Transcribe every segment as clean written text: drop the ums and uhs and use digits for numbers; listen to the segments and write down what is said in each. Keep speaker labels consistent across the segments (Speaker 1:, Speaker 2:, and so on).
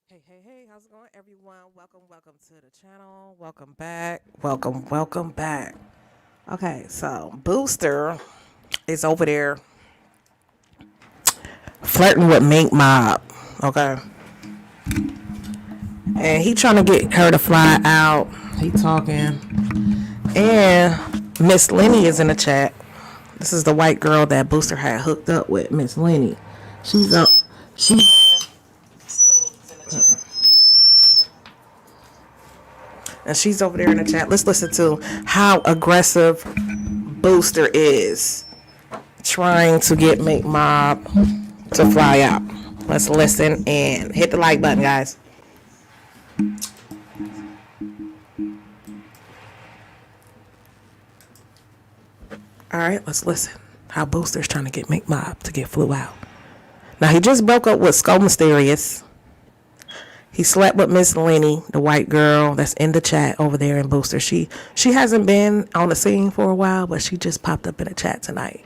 Speaker 1: Hey, how's it going, everyone? Welcome to the channel. Welcome back. Welcome back. Okay, so Booster is over there flirting with Mink Mob. Okay, and he trying to get her to fly out. He talking, and Miss Lenny is in the chat. This is the white girl that Booster had hooked up with, Miss Lenny. She's up. She and she's over there in the chat. Let's listen to how aggressive Booster is trying to get Mink Mob to fly out. Let's listen and hit the like button, guys. All right, let's listen. How Booster's trying to get Mink Mob to get flew out. Now, he just broke up with Skull Mysterious. He slept with Miss Lenny, the white girl that's in the chat over there in Booster. She hasn't been on the scene for a while, but she just popped up in the chat tonight.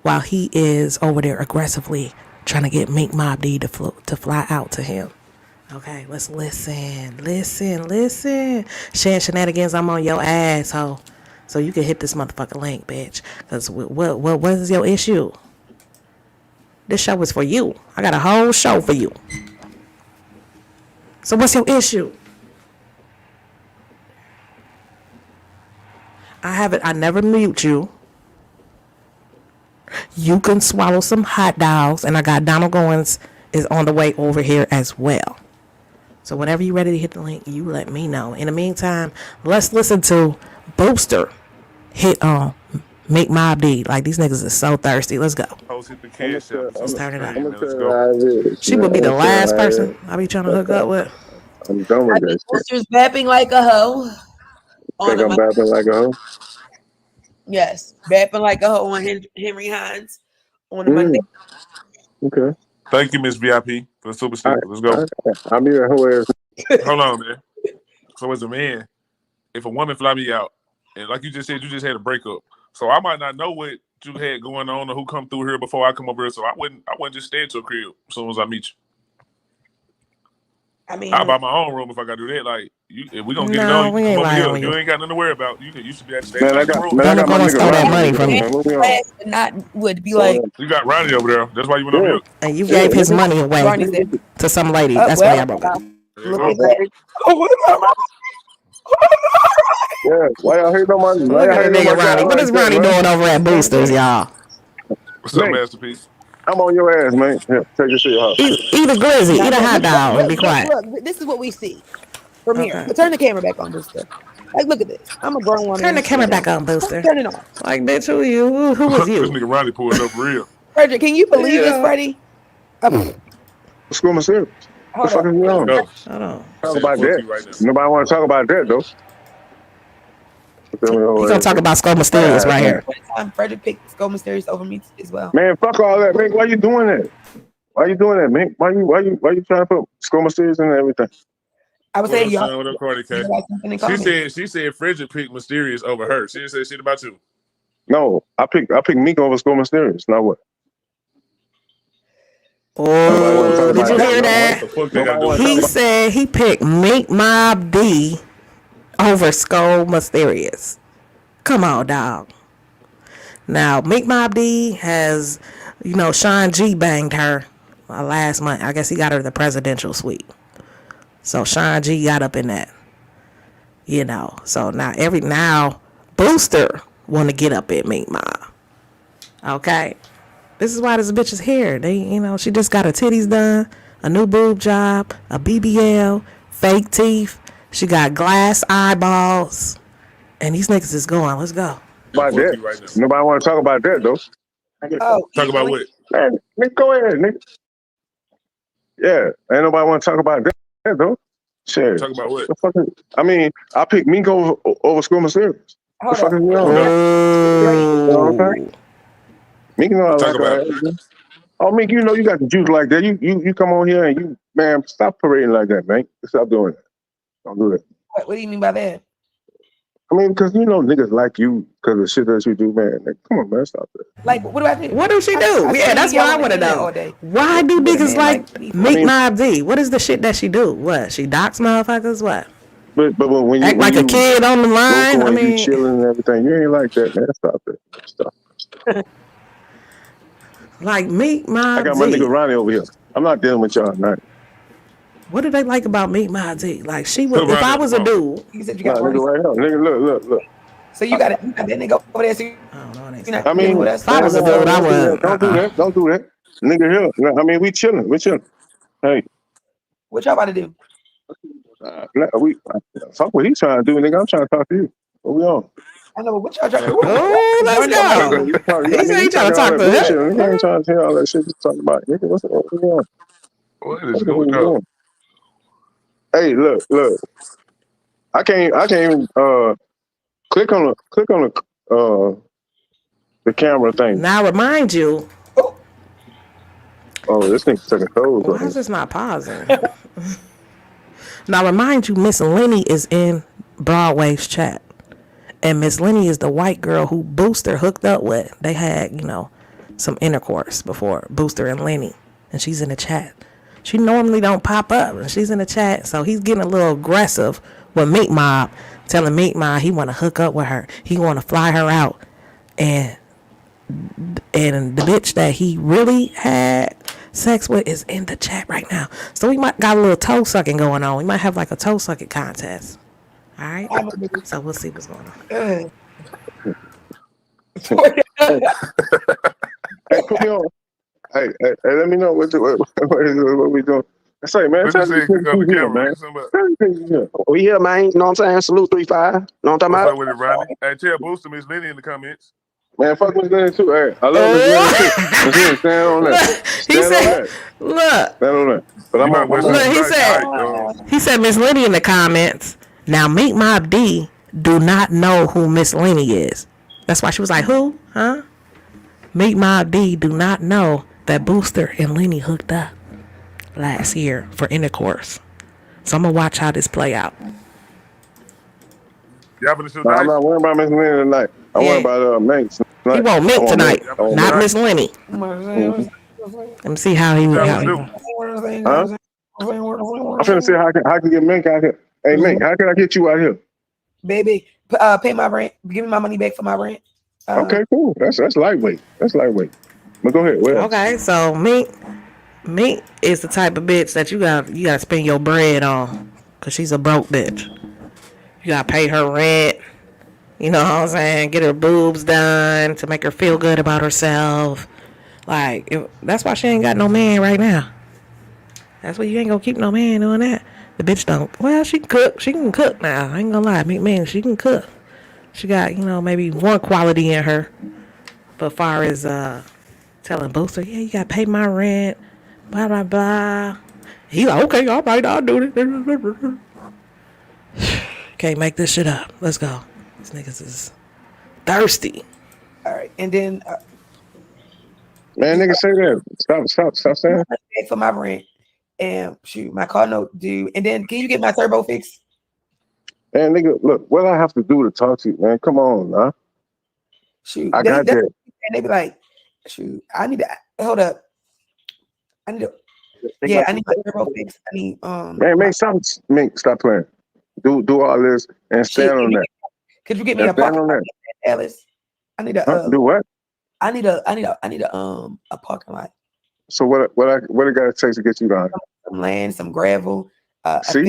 Speaker 1: While he is over there aggressively trying to get Mink Mob D to fly out to him. Okay, let's listen. Shenanigans, I'm on your asshole. So you can hit this motherfucking link, bitch. Because what is your issue? This show is for you. I got a whole show for you. So what's your issue? I never mute you. You can swallow some hot dogs. And I got Donald Goins is on the way over here as well. So whenever you're ready to hit the link, you let me know. In the meantime, let's listen to Booster hit Mink Mob D. Like, these niggas is so thirsty. Let's go. Let's turn it up. She would be the last person I be trying to hook up with.
Speaker 2: I'm done with that shit.
Speaker 3: Booster's bapping like a hoe.
Speaker 2: Think I'm bapping like a hoe?
Speaker 3: Yes, bapping like a hoe on Henry Hines on the Monday.
Speaker 2: Okay.
Speaker 4: Thank you, Miss VIP, for the super sticker. Let's go.
Speaker 2: I'm here. Who is?
Speaker 4: Hold on, man. So as a man, if a woman fly me out, and like you just said, you just had a breakup, so I might not know what you had going on or who come through here before I come over here. So I wouldn't just stay at your crib as soon as I meet you.
Speaker 3: I mean,
Speaker 4: I'll buy my own room if I gotta do that. Like, if we gonna get it
Speaker 1: No,
Speaker 4: on,
Speaker 1: we
Speaker 4: you
Speaker 1: ain't
Speaker 4: come over
Speaker 1: lying
Speaker 4: here.
Speaker 1: on
Speaker 4: You
Speaker 1: you.
Speaker 4: ain't got nothing to worry about. You should be at the
Speaker 2: Man, I got my nigga
Speaker 1: stole that money from
Speaker 2: Ronnie.
Speaker 1: you.
Speaker 2: Moving on.
Speaker 3: not would be like
Speaker 4: You got Ronnie over there. That's why you went over here.
Speaker 1: And you gave his money away
Speaker 3: Ronnie said,
Speaker 1: to some lady. That's why I broke up.
Speaker 4: There you
Speaker 3: look
Speaker 4: go.
Speaker 3: at that.
Speaker 2: Yeah. Why y'all hating on my? Why
Speaker 1: Look
Speaker 2: y'all
Speaker 1: at the
Speaker 2: hating on
Speaker 1: nigga
Speaker 2: my guy
Speaker 1: Ronnie. What
Speaker 2: like
Speaker 1: is
Speaker 2: that,
Speaker 1: Ronnie
Speaker 2: man?
Speaker 1: doing over at Boosters, y'all?
Speaker 4: What's up,
Speaker 2: Man.
Speaker 4: Masterpiece?
Speaker 2: I'm on your ass, man. Here, take your shit off.
Speaker 1: Eat a glizzy. Eat a hot dog and be quiet.
Speaker 3: Look, this is what we see from here.
Speaker 1: Okay.
Speaker 3: But turn the camera back on, Booster. Like, look at this. I'm a grown woman.
Speaker 1: Turn the camera back on, Booster.
Speaker 3: Turn it on.
Speaker 1: Like, bitch, who you? Who was
Speaker 4: This
Speaker 1: you?
Speaker 4: nigga Ronnie pulled up for real.
Speaker 3: Frederick, can you believe this,
Speaker 1: Yeah.
Speaker 3: Freddie?
Speaker 2: What's going on, serious? What the fuck is going on?
Speaker 4: Go.
Speaker 1: Hold on.
Speaker 2: Talk about
Speaker 4: Fuck
Speaker 2: that.
Speaker 4: you right now.
Speaker 2: Nobody want to talk about that though.
Speaker 1: He's gonna talk about Skull Mysterious right here.
Speaker 3: Frederick picked Skull Mysterious over me as well.
Speaker 2: Man, fuck all that, man. Why you doing that? Why you doing that, man? Why you trying to put Skull Mysterious and everything?
Speaker 3: I would
Speaker 4: What
Speaker 3: say
Speaker 4: up,
Speaker 3: y'all.
Speaker 4: son? What up, Cardi K?
Speaker 3: She
Speaker 4: She said Frederick picked Mysterious over her. She didn't say shit about you.
Speaker 2: No, I picked Miko over Skull Mysterious. Now what?
Speaker 1: Oh, did you hear that?
Speaker 4: What the fuck they got to do?
Speaker 1: He said he picked Mink Mob D over Skull Mysterious. Come on, dog. Now, Mink Mob D has, Sean G banged her last month. I guess he got her the presidential suite. So Sean G got up in that. So now Booster want to get up at Mink Mob. Okay. This is why this bitch is here. She just got her titties done, a new boob job, a BBL, fake teeth. She got glass eyeballs. And these niggas is going. Let's go.
Speaker 2: About
Speaker 4: Fuck
Speaker 2: that.
Speaker 4: you right now.
Speaker 2: Nobody want to talk about that though.
Speaker 3: Oh,
Speaker 4: Talk about what?
Speaker 2: Man, nigga, go ahead, nigga. Yeah, ain't nobody want to talk about that though. Shit.
Speaker 4: Talk about what?
Speaker 2: The fuck is- I mean, I picked Miko over Skull Mysterious. The
Speaker 3: Hold
Speaker 2: fuck
Speaker 3: on.
Speaker 2: is going on?
Speaker 1: Oh.
Speaker 2: Miko know I
Speaker 4: Talk
Speaker 2: like
Speaker 4: about
Speaker 2: her. Oh, Miko, you got the juice like that. You come on here and you, man, stop parading like that, man. Stop doing that. Don't do that.
Speaker 3: What do you mean by that?
Speaker 2: I mean, because you know niggas like you because of shit that you do, man. Like, come on, man, stop that.
Speaker 3: Like, what do I do?
Speaker 1: What does she do?
Speaker 3: I
Speaker 1: Yeah,
Speaker 3: see
Speaker 1: that's
Speaker 3: you
Speaker 1: what I
Speaker 3: yelling
Speaker 1: want to
Speaker 3: at the internet
Speaker 1: know.
Speaker 3: all day.
Speaker 1: Why do
Speaker 3: With a
Speaker 1: niggas
Speaker 3: man
Speaker 1: like
Speaker 3: me.
Speaker 1: Meek
Speaker 2: mean-
Speaker 1: Mob D? What is the shit that she do? What? She dox motherfuckers? What?
Speaker 2: But when you
Speaker 1: Act
Speaker 2: when
Speaker 1: like a
Speaker 2: you
Speaker 1: kid on the line?
Speaker 2: vocal
Speaker 1: I
Speaker 2: and you
Speaker 1: mean,
Speaker 2: chilling and everything, you ain't like that, man. Stop it. Stop.
Speaker 1: like Meek
Speaker 2: I
Speaker 1: Mob
Speaker 2: got my
Speaker 1: D.
Speaker 2: nigga Ronnie over here. I'm not dealing with y'all tonight.
Speaker 1: What do they like about Meek Mob D? Like she would,
Speaker 4: Put
Speaker 1: if I
Speaker 4: Ronnie
Speaker 1: was
Speaker 4: on
Speaker 1: a
Speaker 4: the
Speaker 1: dude,
Speaker 3: You said you
Speaker 2: Nah,
Speaker 3: got
Speaker 2: nigga, right here. Nigga, look.
Speaker 3: So you got that nigga over there. So
Speaker 1: I don't know. They
Speaker 3: you're
Speaker 1: say.
Speaker 3: not
Speaker 2: I mean,
Speaker 3: dealing with us.
Speaker 1: If I was a dude, I would.
Speaker 2: Don't do that. Don't do that. Nigga here. I mean, we chilling. We chilling. Hey,
Speaker 3: What y'all about to do?
Speaker 2: fuck what he trying to do, nigga. I'm trying to talk to you. What we on?
Speaker 3: I know, but what y'all trying to do?
Speaker 1: Oh, let's go. He said he trying to talk to
Speaker 2: bullshit.
Speaker 1: her.
Speaker 2: Nigga ain't trying to tell all that shit you talking about. Nigga, what we on?
Speaker 4: what is
Speaker 2: What we
Speaker 4: going on?
Speaker 2: doing? Hey, look. I can't even click on the camera thing.
Speaker 1: Now remind you.
Speaker 2: Oh, this thing's taking codes.
Speaker 1: Why is this not pausing? Now remind you, Miss Lenny is in Broadway's chat. And Miss Lenny is the white girl who Booster hooked up with. They had, some intercourse before, Booster and Lenny. And she's in the chat. She normally don't pop up, and she's in the chat. So he's getting a little aggressive with Meek Mob, telling Meek Mob he want to hook up with her. He want to fly her out. And the bitch that he really had sex with is in the chat right now. So we might got a little toe sucking going on. We might have like a toe sucking contest. All right. So we'll see what's going on.
Speaker 2: Hey, put me on. Hey, let me know what we doing. I say, man,
Speaker 4: What
Speaker 2: tell
Speaker 4: you say?
Speaker 2: me
Speaker 4: Pick up the camera.
Speaker 2: man.
Speaker 4: What you talking about?
Speaker 5: We here, man. You know what I'm saying? Salute 3-5. Know what I'm talking
Speaker 4: What's
Speaker 5: about?
Speaker 4: up with it, Ronnie? Hey, tell Booster Miss Lenny in the comments.
Speaker 2: Man, fuck Miss Lenny too. Hey, I love Miss Lenny too. Miss Lenny, stand on that.
Speaker 1: He
Speaker 2: Stand on
Speaker 1: said,
Speaker 2: that.
Speaker 1: look,
Speaker 2: Stand on that. But I'm
Speaker 4: You might
Speaker 2: on.
Speaker 4: wear
Speaker 1: Look,
Speaker 4: something
Speaker 1: he
Speaker 4: nice
Speaker 1: said-
Speaker 4: tonight,
Speaker 1: he said Miss Lenny in the comments. Now Meek Mob D do not know who Miss Lenny is. That's why she was like, who? Huh? Meek Mob D do not know that Booster and Lenny hooked up last year for intercourse. So I'm gonna watch how this play out.
Speaker 4: Y'all finna shoot
Speaker 2: No, I'm
Speaker 4: dice?
Speaker 2: not worrying about Miss Lenny tonight. I'm
Speaker 1: Yeah.
Speaker 2: worrying about Manx.
Speaker 1: He want Meek tonight,
Speaker 2: I want
Speaker 1: not
Speaker 2: Manx.
Speaker 1: Miss Lenny. Let me see how he.
Speaker 4: Y'all
Speaker 1: How
Speaker 4: finna
Speaker 1: he
Speaker 4: do?
Speaker 2: Huh? I'm finna see how I can get Mink out here. Hey, Mink, how can I get you out here?
Speaker 3: Baby, pay my rent. Give me my money back for my rent.
Speaker 2: Okay, cool. That's lightweight. That's lightweight. But go ahead. Well,
Speaker 1: Okay, so Meek is the type of bitch that you gotta spend your bread on, cause she's a broke bitch. You gotta pay her rent. You know what I'm saying? Get her boobs done to make her feel good about herself. Like that's why she ain't got no man right now. That's why you ain't gonna keep no man doing that. The bitch don't. Well, she can cook. She can cook now. I ain't gonna lie, man. She can cook. She got maybe one quality in her. But far as telling Booster, yeah, you gotta pay my rent, blah blah blah. He like, okay, all right, I'll do it. Can't make this shit up. Let's go. These niggas is thirsty.
Speaker 3: All right, and then
Speaker 2: man, nigga, say that. Stop saying.
Speaker 3: pay for my rent, and shoot, my car note due. And then, can you get my turbo fixed?
Speaker 2: Man, nigga, look, what I have to do to talk to you, man? Come on, huh?
Speaker 3: Shoot,
Speaker 2: I got that.
Speaker 3: And they be like, shoot, I need to hold up. I need to. Yeah, I need my turbo fixed. I need
Speaker 2: Man, stop playing. Do all this and stand on that.
Speaker 3: Could you get me
Speaker 2: And
Speaker 3: a
Speaker 2: stand
Speaker 3: parking
Speaker 2: on
Speaker 3: lot,
Speaker 2: that.
Speaker 3: Alice? I need a
Speaker 2: Do what?
Speaker 3: I need a parking lot.
Speaker 2: So what it got to take to get you down?
Speaker 3: Some land, some gravel.
Speaker 2: You see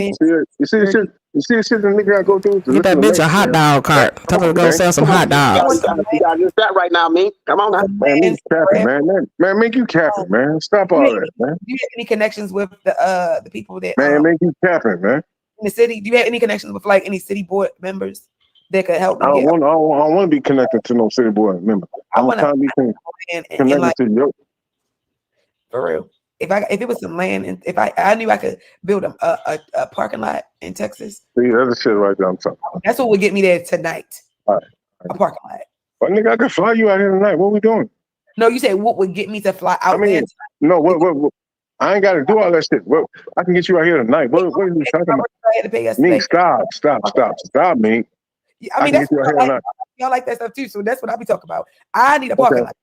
Speaker 2: the shit the nigga got to go through.
Speaker 1: Get that bitch a hot dog cart. Tell her to go sell some hot dogs.
Speaker 5: You got this that right now, man. Come on now.
Speaker 2: Man, you capping, man. Make you capping, man. Stop all that, man.
Speaker 3: Do you have any connections with the people that
Speaker 2: Man, make you capping, man.
Speaker 3: in the city? Do you have any connections with like any city board members that could help me?
Speaker 2: I don't want to be connected to no city board member.
Speaker 3: I
Speaker 2: I'm
Speaker 3: want
Speaker 2: trying to be connected
Speaker 3: like,
Speaker 2: to you.
Speaker 3: for real. If it was some land, and if I knew I could build a parking lot in Texas,
Speaker 2: See, that's the shit right there I'm talking about.
Speaker 3: that's what would get me there tonight.
Speaker 2: All right.
Speaker 3: A parking lot.
Speaker 2: But nigga, I can fly you out here tonight. What we doing?
Speaker 3: No, you said what would get me to fly out there?
Speaker 2: No, what? I ain't got to do all that shit. What? I can get you out here tonight. What are you talking about?
Speaker 3: I had to pay us
Speaker 2: Mink,
Speaker 3: today.
Speaker 2: stop, Mink.
Speaker 3: I mean,
Speaker 2: can
Speaker 3: that's
Speaker 2: get you a
Speaker 3: what I
Speaker 2: hell
Speaker 3: like.
Speaker 2: not.
Speaker 3: Y'all like that stuff too. So that's what I be talking about. I need a parking
Speaker 2: Okay.
Speaker 3: lot.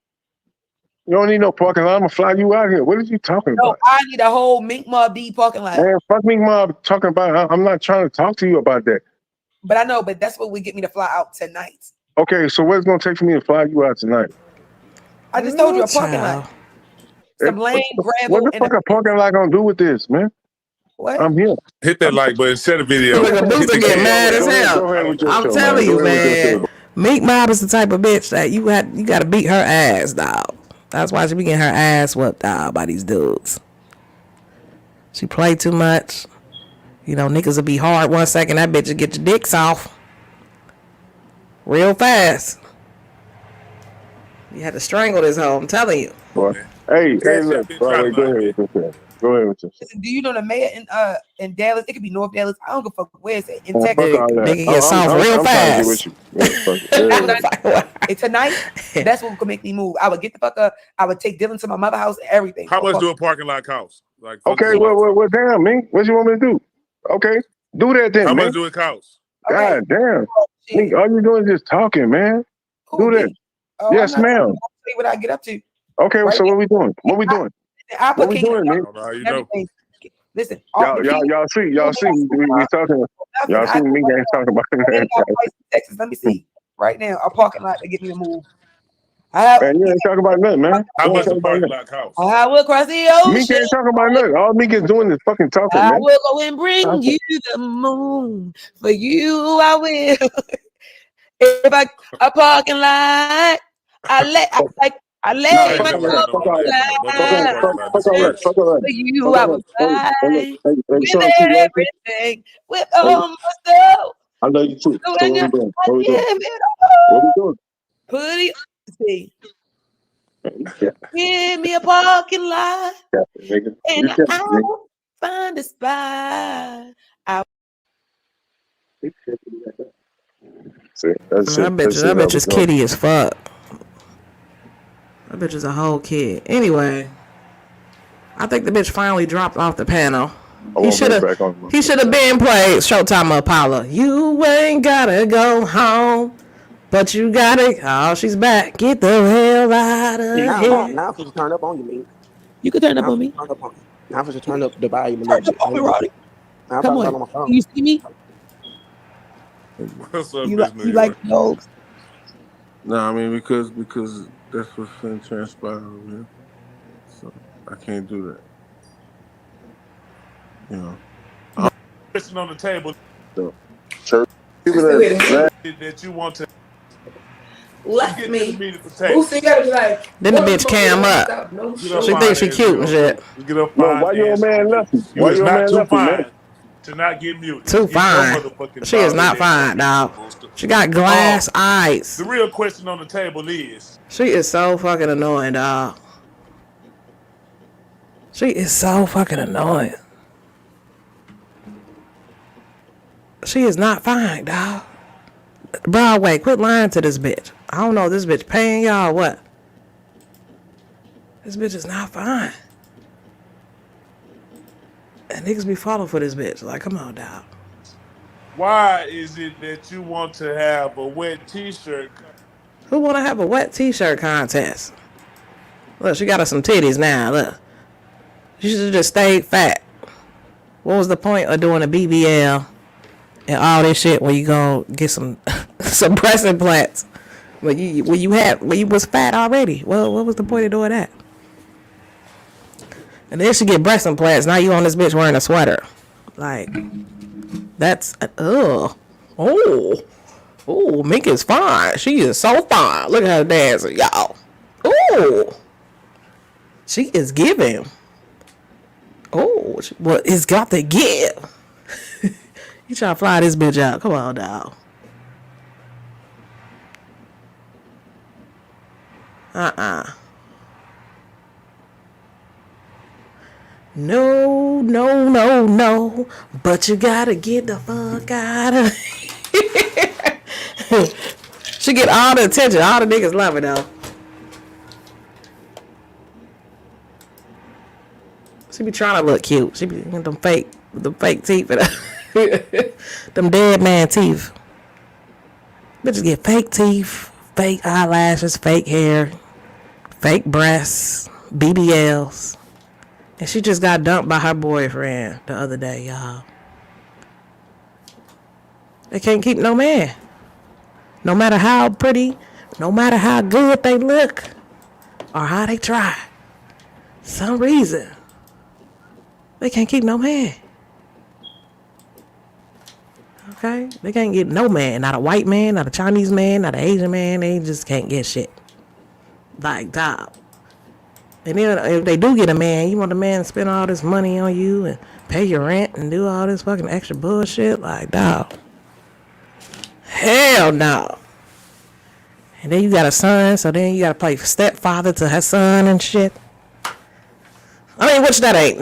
Speaker 2: You don't need no parking lot. I'm gonna fly you out here. What are you talking
Speaker 3: No,
Speaker 2: about?
Speaker 3: I need a whole Mink Mob D parking lot.
Speaker 2: Man, fuck me, mom. Talking about. I'm not trying to talk to you about that.
Speaker 3: But I know, but that's what would get me to fly out tonight.
Speaker 2: Okay, so what's it gonna take for me to fly you out tonight?
Speaker 3: I just told you a
Speaker 1: Ooh,
Speaker 3: parking
Speaker 1: child.
Speaker 3: lot. Some lane
Speaker 2: What
Speaker 3: gravel
Speaker 2: the
Speaker 3: and
Speaker 2: fuck a parking lot gonna do with this, man?
Speaker 3: what?
Speaker 2: I'm here.
Speaker 4: Hit that like button, share the video.
Speaker 1: Look,
Speaker 4: hit
Speaker 1: Booster
Speaker 4: the
Speaker 1: get
Speaker 4: gas
Speaker 1: mad as
Speaker 4: button.
Speaker 1: hell.
Speaker 2: Go ahead with your
Speaker 1: I'm
Speaker 2: show,
Speaker 1: telling
Speaker 2: man.
Speaker 1: you,
Speaker 2: Go ahead with your
Speaker 1: man.
Speaker 2: show.
Speaker 1: Meek Mob is the type of bitch that you got to beat her ass, dog. That's why she be getting her ass whooped, dog, by these dudes. She play too much. You know, niggas will be hard 1 second. That bitch will get your dicks off real fast. You had to strangle this hoe. I'm telling you.
Speaker 2: Boy. Hey,
Speaker 4: Cash
Speaker 2: look.
Speaker 4: App been
Speaker 2: All right,
Speaker 4: dropped
Speaker 2: go
Speaker 4: by,
Speaker 2: ahead
Speaker 4: man.
Speaker 2: with your show. Go ahead with your show.
Speaker 3: Listen, do you know the mayor in Dallas? It could be North Dallas. I don't give a fuck where it's at. In
Speaker 2: Fuck
Speaker 3: Texas.
Speaker 2: all that.
Speaker 1: Nigga get soft real
Speaker 2: I'm trying to get with
Speaker 1: fast.
Speaker 2: you. Yeah, fuck it.
Speaker 3: That's what And tonight, that's what could make me move. I would get the fuck up. I would take Dylan to my mother's house and everything.
Speaker 4: How much do a parking lot cost? Like,
Speaker 2: Okay, well, damn, man. What you want me to do? Okay, do that then,
Speaker 4: how
Speaker 2: man.
Speaker 4: much do it cost?
Speaker 3: Okay.
Speaker 2: God damn.
Speaker 3: Shit.
Speaker 2: All you doing is just talking, man.
Speaker 3: Cool,
Speaker 2: do that.
Speaker 3: D. Oh,
Speaker 2: Yes,
Speaker 3: I'm not
Speaker 2: ma'am.
Speaker 3: telling you. I'll tell you what I get up to.
Speaker 2: Okay,
Speaker 3: Right
Speaker 2: so what we doing? What we doing?
Speaker 3: I
Speaker 2: What
Speaker 3: put
Speaker 2: we
Speaker 3: King
Speaker 2: doing,
Speaker 4: I
Speaker 2: man?
Speaker 4: don't know how you know.
Speaker 3: everything. Listen, all
Speaker 2: Y'all
Speaker 3: the King,
Speaker 2: see, we talking. Y'all see me ain't talking about
Speaker 3: I ain't got a
Speaker 2: that.
Speaker 3: place in Texas. Let me see. Right now, a parking lot to get me to move. I,
Speaker 2: Man, you ain't talking about nothing, man.
Speaker 4: How
Speaker 2: You ain't
Speaker 4: much
Speaker 2: talking
Speaker 4: the
Speaker 2: about
Speaker 4: parking
Speaker 2: nothing.
Speaker 4: lot cost?
Speaker 3: I will cross the
Speaker 2: Meek
Speaker 3: ocean.
Speaker 2: ain't talking about nothing. All Meek is doing is fucking talking,
Speaker 3: I
Speaker 2: man.
Speaker 3: will go and bring you the moon. For you, I will. If I a parking lot, I lay
Speaker 4: I ain't
Speaker 3: my
Speaker 4: never heard
Speaker 3: clothes
Speaker 4: nobody ask about no damn
Speaker 3: down.
Speaker 4: parking lot. This is first.
Speaker 3: For you, I will buy with
Speaker 2: Sean,
Speaker 3: everything, with all my stuff.
Speaker 2: I love you too.
Speaker 3: So
Speaker 2: So
Speaker 3: when
Speaker 2: what we
Speaker 3: you
Speaker 2: doing? What we
Speaker 3: give
Speaker 2: doing?
Speaker 3: it
Speaker 2: What we
Speaker 3: all,
Speaker 2: doing?
Speaker 3: put it. See,
Speaker 2: Yeah,
Speaker 3: give me a parking lot,
Speaker 2: nigga.
Speaker 3: and
Speaker 2: You can't, nigga.
Speaker 3: I'll find a spot.
Speaker 2: See, that's
Speaker 1: That
Speaker 2: it. That's it.
Speaker 1: bitch is kitty as fuck. That bitch is a whole kid. Anyway, I think the bitch finally dropped off the panel. He should have been played Showtime Apollo. You ain't gotta go home, but you gotta. Oh, she's back. Get the hell out of here.
Speaker 5: Now I'm supposed to turn up on you, man.
Speaker 3: You can turn up
Speaker 5: Now
Speaker 3: on
Speaker 5: I'm
Speaker 3: me.
Speaker 5: supposed to turn up on you. Now I'm supposed to turn up the volume a
Speaker 3: Turn
Speaker 5: little
Speaker 3: up
Speaker 5: bit.
Speaker 3: on me, Roddy.
Speaker 5: Now I'm
Speaker 3: Come
Speaker 5: talking
Speaker 3: on.
Speaker 5: about on my phone.
Speaker 3: Can you see me?
Speaker 4: What's up,
Speaker 3: You
Speaker 4: this
Speaker 3: like
Speaker 4: nigga?
Speaker 3: no?
Speaker 6: No, I mean because that's what's finna transpire over here. So I can't do that. You know.
Speaker 4: Question on the table
Speaker 2: Church.
Speaker 4: that you want to
Speaker 3: Left
Speaker 4: get to
Speaker 3: me.
Speaker 4: the meat and potatoes.
Speaker 3: Boosie gotta be like.
Speaker 1: Then the bitch cam up.
Speaker 3: No
Speaker 4: Get up
Speaker 1: She
Speaker 4: fine
Speaker 1: thinks she
Speaker 4: ass
Speaker 1: cute and
Speaker 4: real
Speaker 1: shit.
Speaker 4: quick. Get up
Speaker 2: No,
Speaker 4: fine
Speaker 2: why your
Speaker 4: ass
Speaker 2: man
Speaker 4: real quick.
Speaker 2: left you?
Speaker 4: You
Speaker 2: Why
Speaker 4: is
Speaker 2: your
Speaker 4: not
Speaker 2: man
Speaker 4: too
Speaker 2: left you, man?
Speaker 4: fine to not get muted.
Speaker 1: Too
Speaker 4: Get
Speaker 1: fine.
Speaker 4: your motherfucking
Speaker 1: She is
Speaker 4: bald
Speaker 1: not
Speaker 4: head ass
Speaker 1: fine,
Speaker 4: muted,
Speaker 1: dog.
Speaker 4: Booster.
Speaker 1: She got glass eyes.
Speaker 4: The real question on the table is,
Speaker 1: She is so fucking annoying, dog. She is so fucking annoying. She is not fine, dog. Broadway, quit lying to this bitch. I don't know if this bitch paying y'all or what. This bitch is not fine. And niggas be falling for this bitch. Like, come on, dog.
Speaker 4: why is it that you want to have a wet t-shirt?
Speaker 1: Who wanna have a wet t-shirt contest? Look, she got her some titties now, look. She should have just stayed fat. What was the point of doing a BBL and all this shit when you go get some some breast implants? When you was fat already. Well, what was the point of doing that? And then she get breast implants. Now you on this bitch wearing a sweater. Like, that's oh, Mink is fine. She is so fine. Look at her dancing, y'all. Oh, she is giving. Oh, well, it's got to give. You trying to fly this bitch out? Come on, dog. No. But you gotta get the fuck out of here. She get all the attention. All the niggas love her, though. She be trying to look cute. She be them fake teeth. Them dead man teeth. Bitches get fake teeth, fake eyelashes, fake hair, fake breasts, BBLs. And she just got dumped by her boyfriend the other day, y'all. They can't keep no man. No matter how pretty, no matter how good they look, or how they try. Some reason, they can't keep no man. Okay? They can't get no man. Not a white man, not a Chinese man, not an Asian man. They just can't get shit. Like, dog. And then if they do get a man, you want the man to spend all this money on you and pay your rent and do all this fucking extra bullshit? Like, dog. Hell no. And then you got a son, so then you gotta play stepfather to her son and shit. I mean, which that ain't,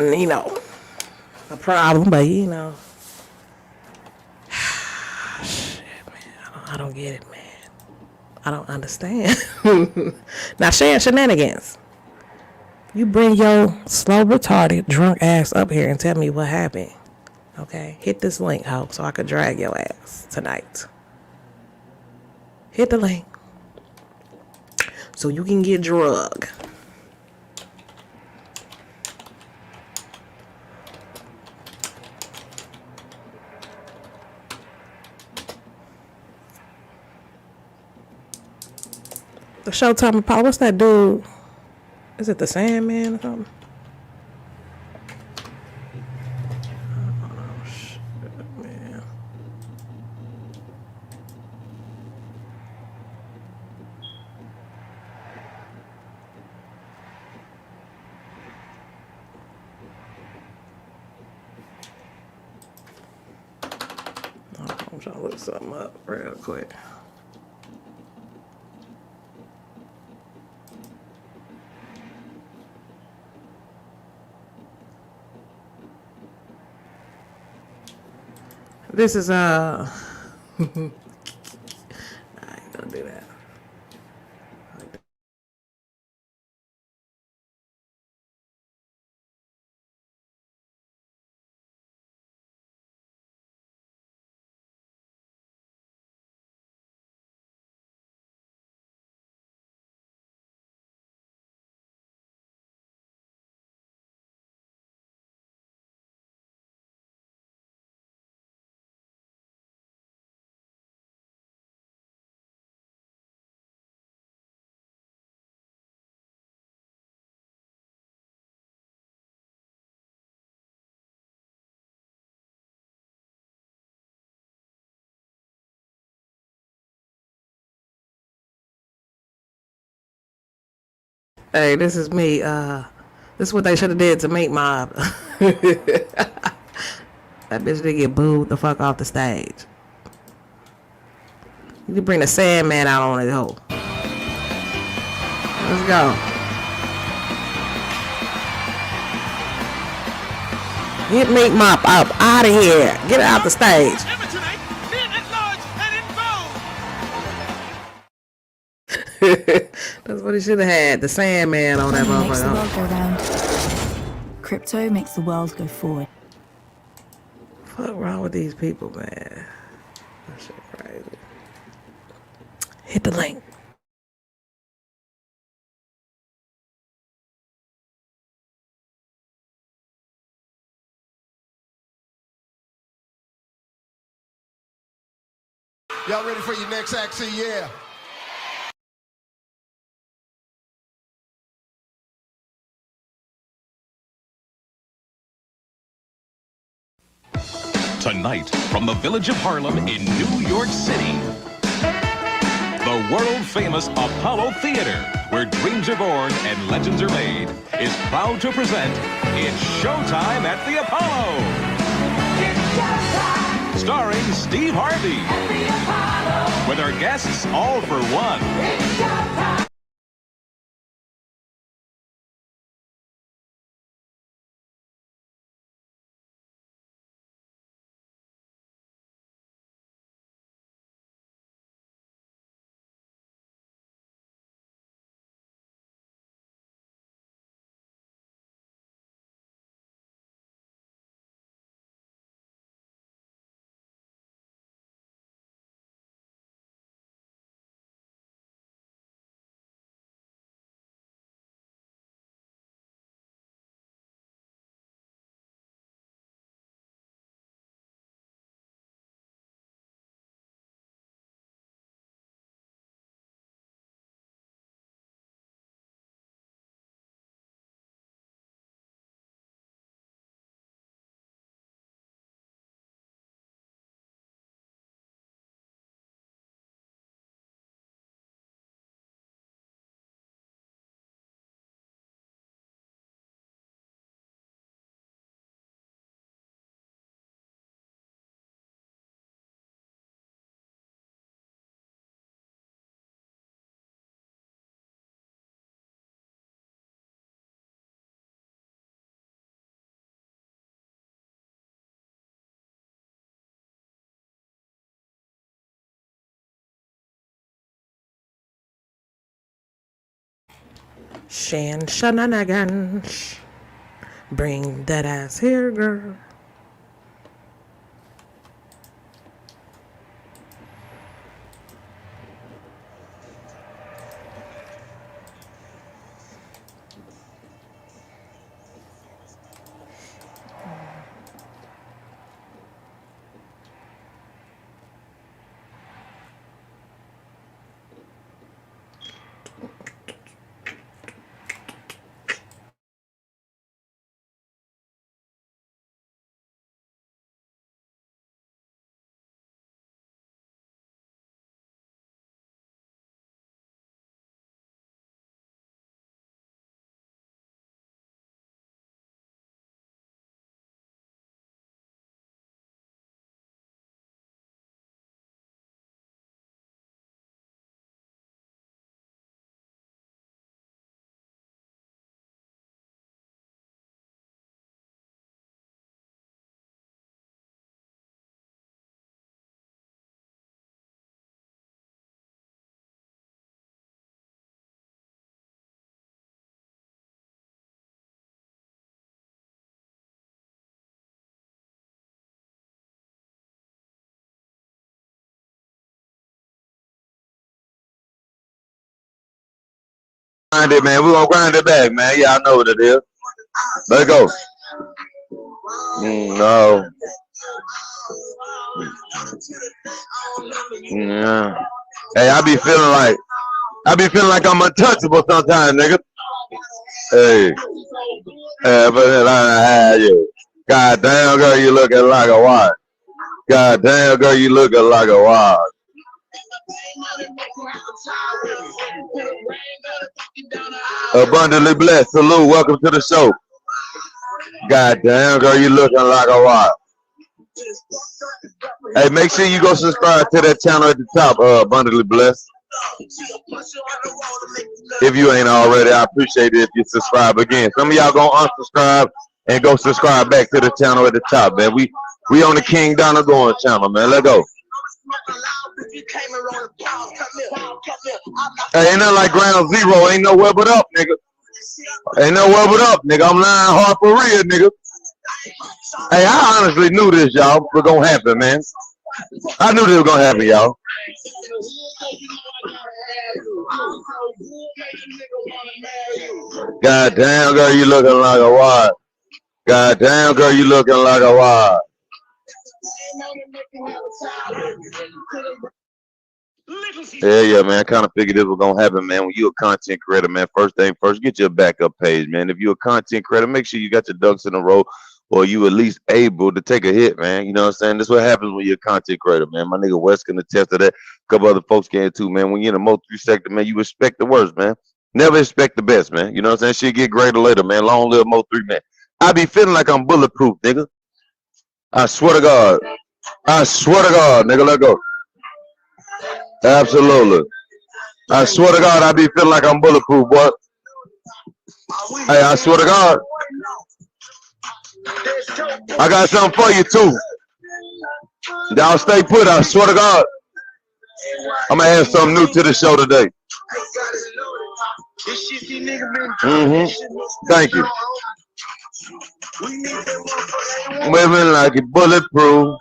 Speaker 1: a problem, but shit, man, I don't get it, man. I don't understand. Now, sharing shenanigans. You bring your slow, retarded, drunk ass up here and tell me what happened. Okay? Hit this link, ho, so I could drag your ass tonight. Hit the link. So you can get drug. The Showtime Apollo, what's that dude? Is it the Sandman or something? Oh, shit, man. I'm trying to look something up real quick. This is I ain't gonna do that. Hey, this is me. This is what they should have did to make Mob. That bitch did get booed the fuck off the stage. You can bring the Sandman out on it, hoe. Let's go. Get Meat Mop up out of here. Get it out the stage. That's what he should have had. The Sandman on that
Speaker 7: Money makes the
Speaker 1: motherfucker.
Speaker 7: world go round. Crypto makes the world go forward.
Speaker 1: What's wrong with these people, man? That shit crazy. Hit the link.
Speaker 8: Y'all ready for your next act? Say yeah.
Speaker 9: Tonight, from the village of Harlem in New York City, the world-famous Apollo Theater, where dreams are born and legends are made, is proud to present It's Showtime at the Apollo. It's showtime. Starring Steve Harvey. At the Apollo. With our guests all for one. It's showtime.
Speaker 1: Shenanigans. Bring that ass here, girl.
Speaker 10: Grind it, man. We're gonna grind it back, man. Y'all know what it is. Let's go. No. Yeah. Hey, I be feeling like I'm untouchable sometimes, nigga. Hey. But I had you. God damn, girl, you looking like a watch. God damn, girl, you looking like a watch. Abundantly blessed. Salute. Welcome to the show. God damn, girl, you looking like a watch. Hey, make sure you go subscribe to that channel at the top, Abundantly Blessed. If you ain't already, I appreciate it if you subscribe again. Some of y'all gonna unsubscribe and go subscribe back to the channel at the top, man. We on the King Donald Goins channel, man. Let's go. Hey, ain't nothing like ground zero. Ain't nowhere but up, nigga. Ain't nowhere but up, nigga. I'm lying hard for real, nigga. Hey, I honestly knew this, y'all, was gonna happen, man. I knew this was gonna happen, y'all. God damn, girl, you looking like a watch. God damn, girl, you looking like a watch. Yeah, man. I kind of figured this was gonna happen, man. When you a content creator, man, first thing first, get your backup page, man. If you're a content creator, make sure you got your ducks in a row, or you at least able to take a hit, man. You know what I'm saying? That's what happens when you're a content creator, man. My nigga West can attest to that. A couple other folks can too, man. When you're in the Mo3 sector, man, you expect the worst, man. Never expect the best, man. You know what I'm saying? Shit get greater later, man. Long live Mo3, man. I be feeling like I'm bulletproof, nigga. I swear to God. I swear to God, nigga. Let go. Absolutely. I swear to God, I be feeling like I'm bulletproof, boy. Hey, I swear to God. I got something for you, too. Y'all stay put, I swear to God. I'm going to add something new to the show today. Thank you. Living like it bulletproof.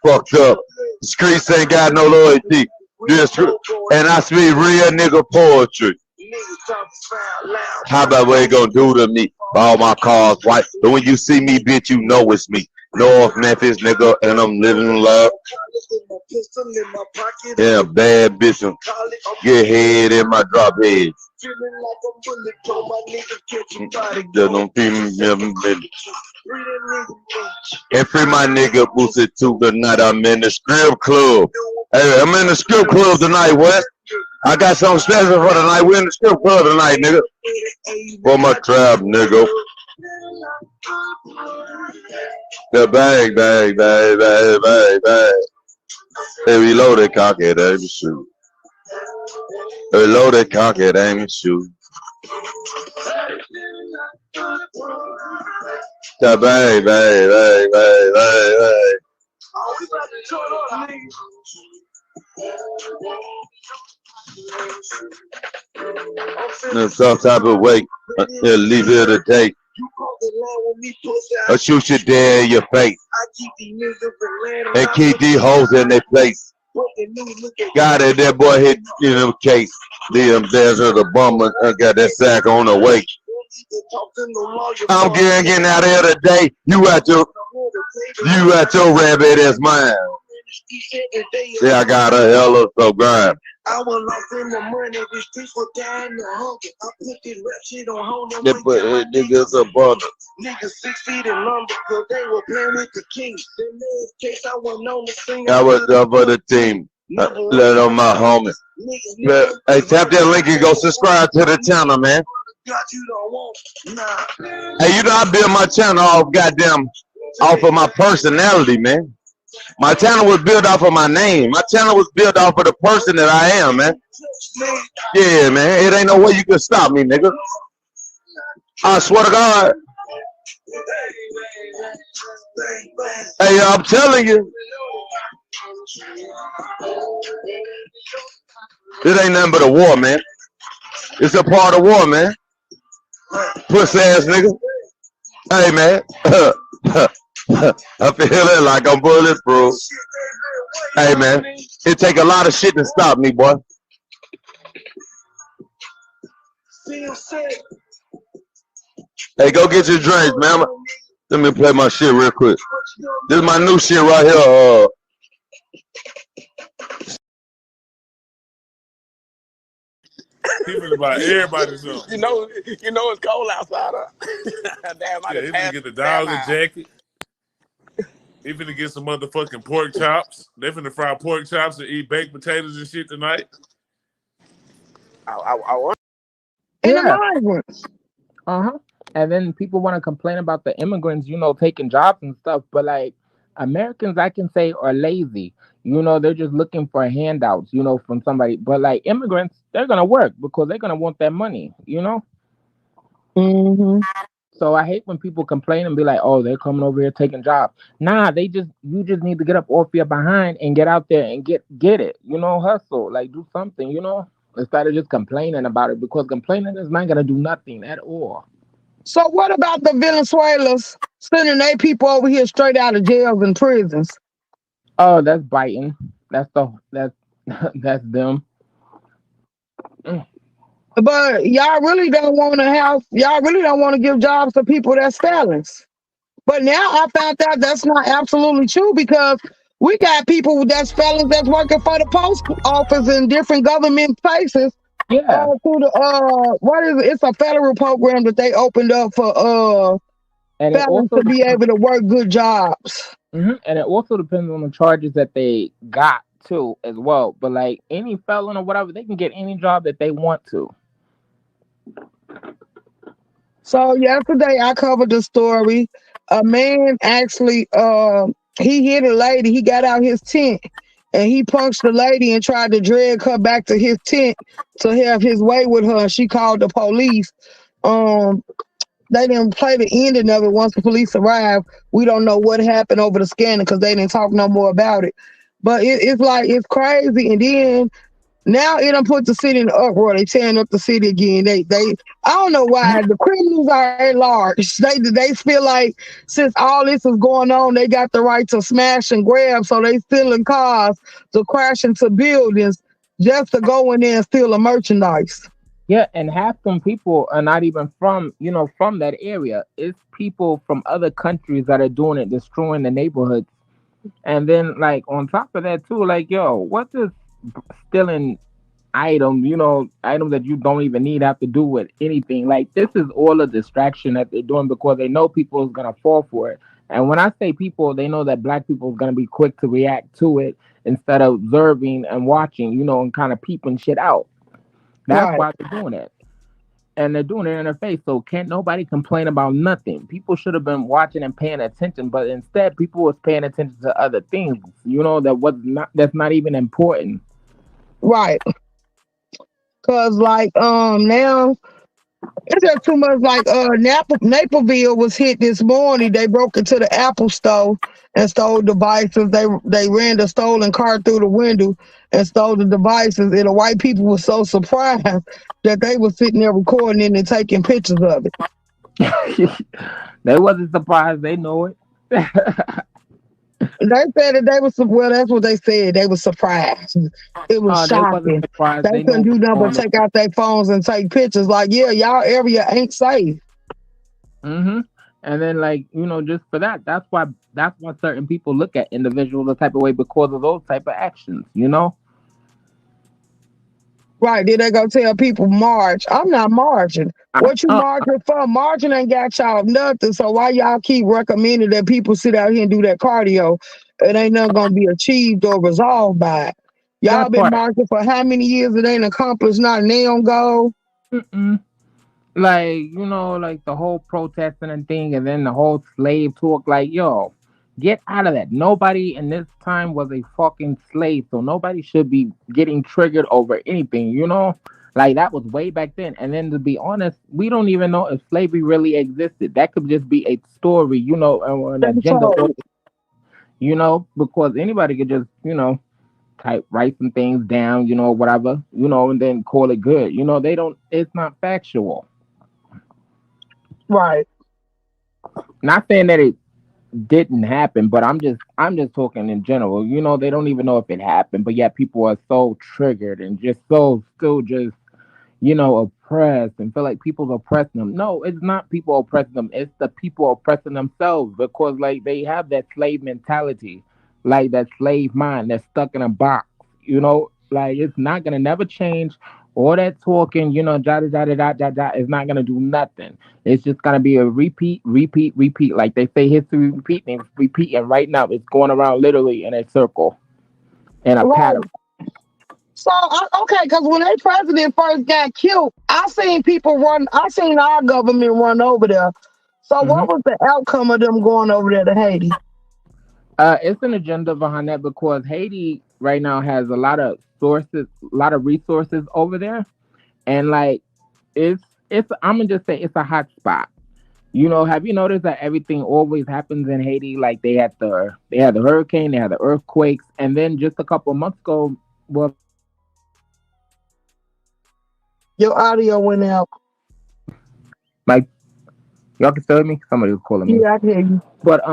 Speaker 10: Fucked up. The streets ain't got no loyalty. Just and I speak real nigga poetry. How about what you gonna do to me? All my cars white, but when you see me, bitch, you know it's me. North Memphis, nigga, and I'm living in love. Yeah, bad bitch. Get head in my drop head. And free my nigga Boosie too tonight. I'm in the strip club. Hey, I'm in the strip club tonight, West. I got something special for tonight. We're in the strip club tonight, nigga. For my trap, nigga. The bag. Hey, reload it, cock it, aim and shoot. Reload it, cock it, aim and shoot. Hey, hey. In some type of way, leave here today. Or shoot you dead in your face. And keep these hoes in their place. Got it, that boy hit in them case. Them desert the bummer and got that sack on the way. I'm getting out of here today. You at your rabbit as mine. Yeah, I got a hell of a grind. I was lost in the money, the streets were dying to hunger. I put this rap shit on home. They put niggas a bundle. Niggas 6 feet in lumber, cause they were playing with the king. In this case, I wasn't on the scene. I was up for the team. Let on my homie. Hey, tap that link and go subscribe to the channel, man. Hey, you know I build my channel off of my personality, man. My channel was built off of my name. My channel was built off of the person that I am, man. Yeah, man. It ain't no way you can stop me, nigga. I swear to God. Hey, I'm telling you. It ain't nothing but a war, man. It's a part of war, man. Pussy ass nigga. Hey, man. I feel it like I'm bulletproof. Hey, man. It take a lot of shit to stop me, boy. Hey, go get your drinks, man. Let me play my shit real quick. This is my new shit right here.
Speaker 4: People about everybody.
Speaker 5: You know it's cold outside. Damn,
Speaker 4: Yeah, he finna get the dollar jacket. He finna get some motherfucking pork chops. They finna fry pork chops and eat baked potatoes and shit tonight.
Speaker 3: Yeah.
Speaker 11: And then people want to complain about the immigrants, taking jobs and stuff. But like Americans, I can say, are lazy. They're just looking for handouts, from somebody. But like immigrants, they're gonna work because they're gonna want that money,
Speaker 3: Mm-hmm.
Speaker 11: So I hate when people complain and be like, "Oh, they're coming over here taking jobs." Nah, you just need to get up off your behind and get out there and get it. Hustle, like do something, instead of just complaining about it, because complaining is not gonna do nothing at all.
Speaker 3: So what about the Venezuelans sending their people over here straight out of jails and prisons?
Speaker 11: Oh, that's biting. That's that's them.
Speaker 3: But y'all really don't want to give jobs to people that's felons. But now I found out that's not absolutely true, because we got people that's felons that's working for the post office in different government places.
Speaker 11: Yeah.
Speaker 3: Through the what is it? It's a federal program that they opened up for
Speaker 11: And
Speaker 3: felons to be able to work good jobs.
Speaker 11: Mm-hmm. And it also depends on the charges that they got too, as well. But like any felon or whatever, they can get any job that they want to.
Speaker 3: So yesterday I covered the story. A man actually he hit a lady. He got out his tent and he punched the lady and tried to drag her back to his tent to have his way with her. She called the police. They didn't play the ending of it once the police arrived. We don't know what happened over the scanning because they didn't talk no more about it. But it's crazy. And then now it done put the city in the uproar. They tearing up the city again. They I don't know why the criminals are at large. They feel like since all this is going on, they got the right to smash and grab. So they stealing cars to crash into buildings just to go in there and steal the merchandise.
Speaker 11: Yeah, and half them people are not even from that area. It's people from other countries that are doing it, destroying the neighborhoods. And then like on top of that too, like what does stealing items that you don't even need have to do with anything? Like this is all a distraction that they're doing because they know people is gonna fall for it. And when I say people, they know that black people is gonna be quick to react to it instead of observing and watching, and kind of peeping shit out. That's why they're doing it. And they're doing it in their face. So can't nobody complain about nothing. People should have been watching and paying attention, but instead people was paying attention to other things, that's not even important.
Speaker 3: Right. Cause like now It's just too much. Like Naperville was hit this morning. They broke into the Apple store and stole devices. They ran the stolen car through the window and stole the devices. And the white people were so surprised that they were sitting there recording it and taking pictures of it.
Speaker 11: They wasn't surprised. They know it.
Speaker 3: They said that they was well. That's what they said. They were surprised. It was
Speaker 11: They wasn't
Speaker 3: shocking.
Speaker 11: surprised.
Speaker 3: They
Speaker 11: They know
Speaker 3: couldn't do
Speaker 11: what's
Speaker 3: nothing but
Speaker 11: going
Speaker 3: take out their phones and take pictures. Like, yeah, y'all area ain't safe.
Speaker 11: on. And then, like, you know, just for that, that's why certain people look at individuals the type of way because of those type of actions. You know.
Speaker 3: Right. Then they go tell people march. I'm not marching. What you marching for? Marching ain't got y'all nothing. So why y'all keep recommending that people sit out here and do that cardio? It ain't nothing gonna be achieved or resolved by it. Y'all
Speaker 11: That
Speaker 3: been
Speaker 11: part.
Speaker 3: marching for how many years? It ain't accomplished not nail goal.
Speaker 11: Like, you know, like the whole protesting and thing, and then the whole slave talk. Like, yo, get out of that. Nobody in this time was a fucking slave, so nobody should be getting triggered over anything, you know? Like, that was way back then. And then, to be honest, we don't even know if slavery really existed. That could just be a story, you know, or an agenda, you know, because anybody could just, you know, write some things down, you know, whatever, you know, and then call it good. You know, it's not factual.
Speaker 3: Right.
Speaker 11: Not saying that it didn't happen, but I'm just talking in general. You know, they don't even know if it happened, but yet people are so triggered and just so still just, you know, oppressed and feel like people's oppressing them. No, it's not people oppressing them. It's the people oppressing themselves because, like, they have that slave mentality, like that slave mind that's stuck in a box. You know, like, it's not gonna never change. All that talking, you know, da da da da da da, is not gonna do nothing. It's just gonna be a repeat. Like they say, history repeating, and right now it's going around literally in a circle, in a pattern.
Speaker 3: So okay, because when their president first got killed, I seen people run. I seen our government run over there. So what was the outcome of them going over there to Haiti?
Speaker 11: It's an agenda behind that because Haiti right now has a lot of resources over there, and like it's I'm gonna just say it's a hot spot. You know, have you noticed that everything always happens in Haiti? Like they had the hurricane, they had the earthquakes, and then just a couple of months ago, well,
Speaker 3: your audio went out.
Speaker 11: Like, y'all can still hear me? Somebody was calling me.
Speaker 3: Yeah, I can hear you.
Speaker 11: But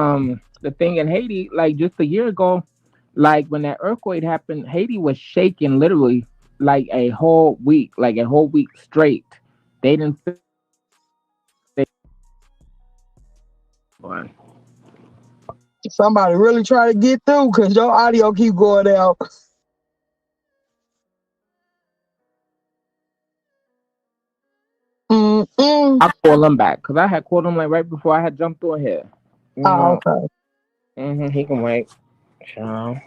Speaker 11: the thing in Haiti, like just a year ago, like when that earthquake happened, Haiti was shaking literally like a whole week straight. They didn't.
Speaker 3: Somebody really try to get through because your audio keep going out.
Speaker 11: I call him back because I had called him like right before I had jumped on here. You know?
Speaker 3: Okay.
Speaker 11: He can wait. Child.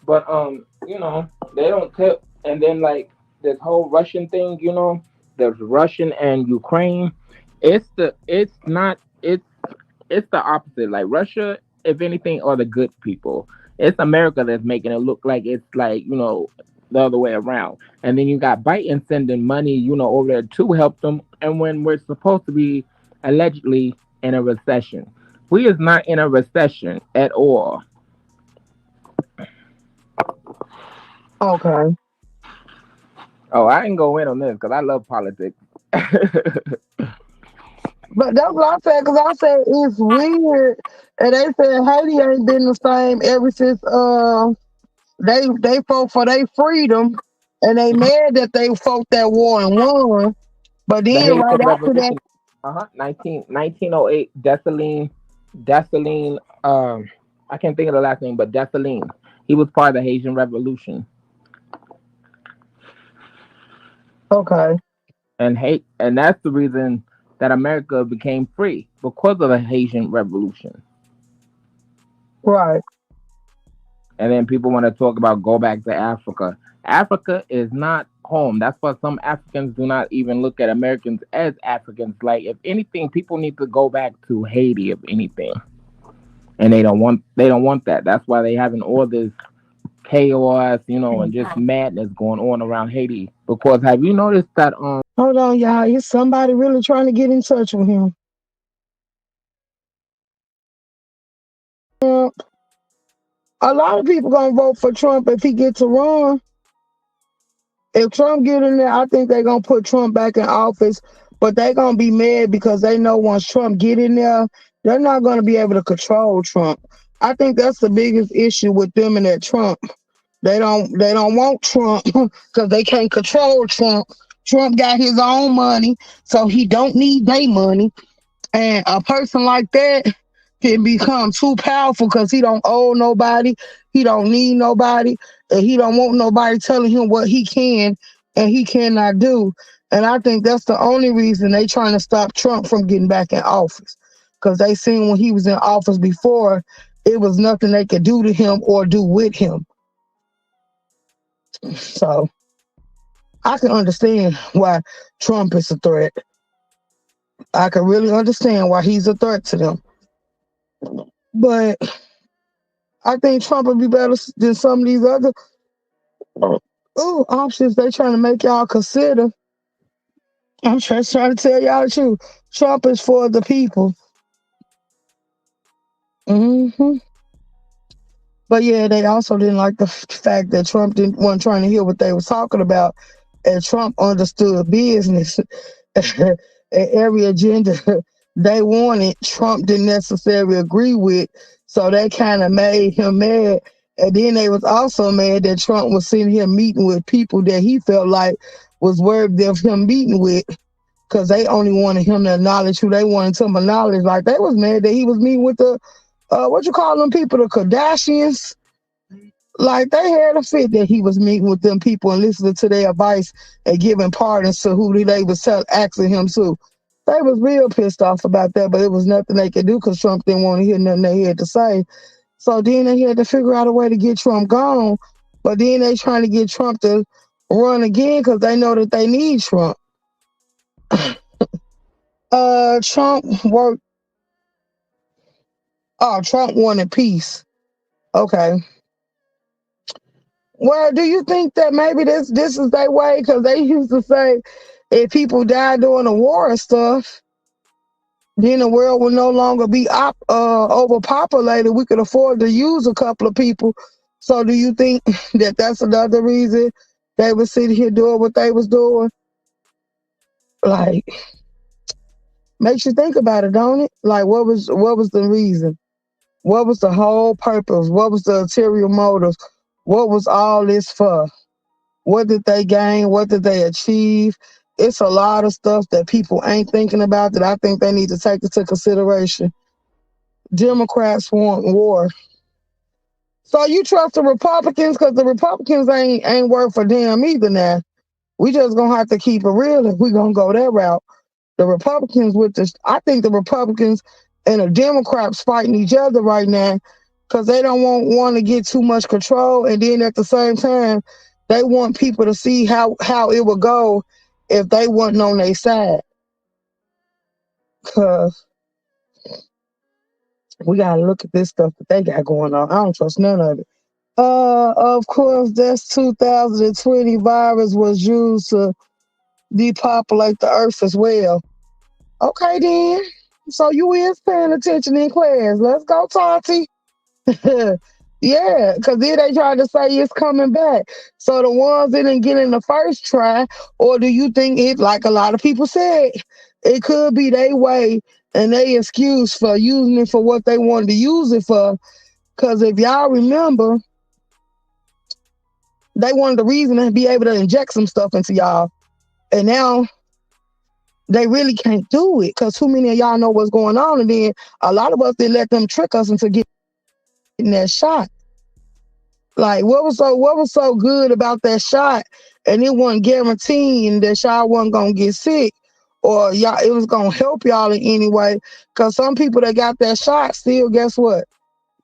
Speaker 11: But you know, they don't tip. And then like this whole Russian thing, you know, there's Russian and Ukraine. It's the opposite. Like Russia, if anything, are the good people. It's America that's making it look like it's like, you know, the other way around. And then you got Biden sending money, you know, over there to help them. And when we're supposed to be allegedly in a recession, we is not in a recession at all.
Speaker 3: Okay.
Speaker 11: Oh, I didn't go in on this because I love politics.
Speaker 3: But that's what I said, because I said it's weird. And they said Haiti ain't been the same ever since they fought for their freedom, and they mad that they fought that war and won. But then right after that,
Speaker 11: 1908, Dessalines, I can't think of the last name, but Dessalines. He was part of the Haitian Revolution.
Speaker 3: Okay.
Speaker 11: And that's the reason that America became free, because of the Haitian Revolution.
Speaker 3: Right.
Speaker 11: And then people want to talk about go back to Africa. Africa is not home. That's why some Africans do not even look at Americans as Africans. Like, if anything, people need to go back to Haiti, if anything. And they don't want that. That's why they having all this chaos, and just madness going on around Haiti. Because have you noticed that
Speaker 3: Hold on, y'all. Is somebody really trying to get in touch with him? A lot of people gonna vote for Trump if he gets to run. If Trump get in there, I think they're gonna put Trump back in office, but they gonna be mad because they know once Trump get in there, they're not gonna be able to control Trump. I think that's the biggest issue with them and that Trump. They don't want Trump because they can't control Trump. Trump got his own money, so he don't need their money. And a person like that can become too powerful because he don't owe nobody, he don't need nobody, and he don't want nobody telling him what he can and he cannot do. And I think that's the only reason they trying to stop Trump from getting back in office. Because they seen when he was in office before, it was nothing they could do to him or do with him. So I can understand why Trump is a threat. I can really understand why he's a threat to them. But I think Trump would be better than some of these other options they trying to make y'all consider. I'm just trying to tell y'all the truth. Trump is for the people. But yeah, they also didn't like the fact that Trump wasn't trying to hear what they was talking about, and Trump understood business. And every agenda they wanted, Trump didn't necessarily agree with, so that kind of made him mad. And then they was also mad that Trump was sitting here meeting with people that he felt like was worthy of him meeting with, because they only wanted him to acknowledge who they wanted to acknowledge. Like, they was mad that he was meeting with the what you call them people, the Kardashians. Like, they had a fit that he was meeting with them people and listening to their advice and giving pardons to who they was asking him to. They was real pissed off about that, but it was nothing they could do because Trump didn't want to hear nothing they had to say. So then they had to figure out a way to get Trump gone, but then they trying to get Trump to run again because they know that they need Trump. Trump wanted peace. Okay. Well, do you think that maybe this is their way? Because they used to say if people died during the war and stuff, then the world would no longer be overpopulated. We could afford to use a couple of people. So do you think that that's another reason they were sitting here doing what they was doing? Like, makes you think about it, don't it? Like, what was the reason? What was the whole purpose? What was the ulterior motive? What was all this for? What did they gain? What did they achieve? It's a lot of stuff that people ain't thinking about that I think they need to take into consideration. Democrats want war. So you trust the Republicans? Because the Republicans ain't worth a damn either now. We just gonna have to keep it real if we gonna go that route. The Republicans I think the Republicans and the Democrats fighting each other right now because they don't want to get too much control, and then at the same time, they want people to see how it would go if they wasn't on their side. Because we got to look at this stuff that they got going on. I don't trust none of it. Of course, this 2020 virus was used to depopulate the earth as well. Okay, then. So you is paying attention in class. Let's go, Tati. Yeah, because then they tried to say it's coming back. So the ones that didn't get in the first try, or do you think it, like a lot of people said, it could be their way and they excuse for using it for what they wanted to use it for? Because if y'all remember, they wanted the reason to be able to inject some stuff into y'all. And now they really can't do it because too many of y'all know what's going on. And then a lot of us didn't let them trick us into getting that shot. Like, what was so good about that shot? And it wasn't guaranteeing that y'all wasn't gonna get sick, or y'all it was gonna help y'all in any way. Because some people that got that shot still, guess what,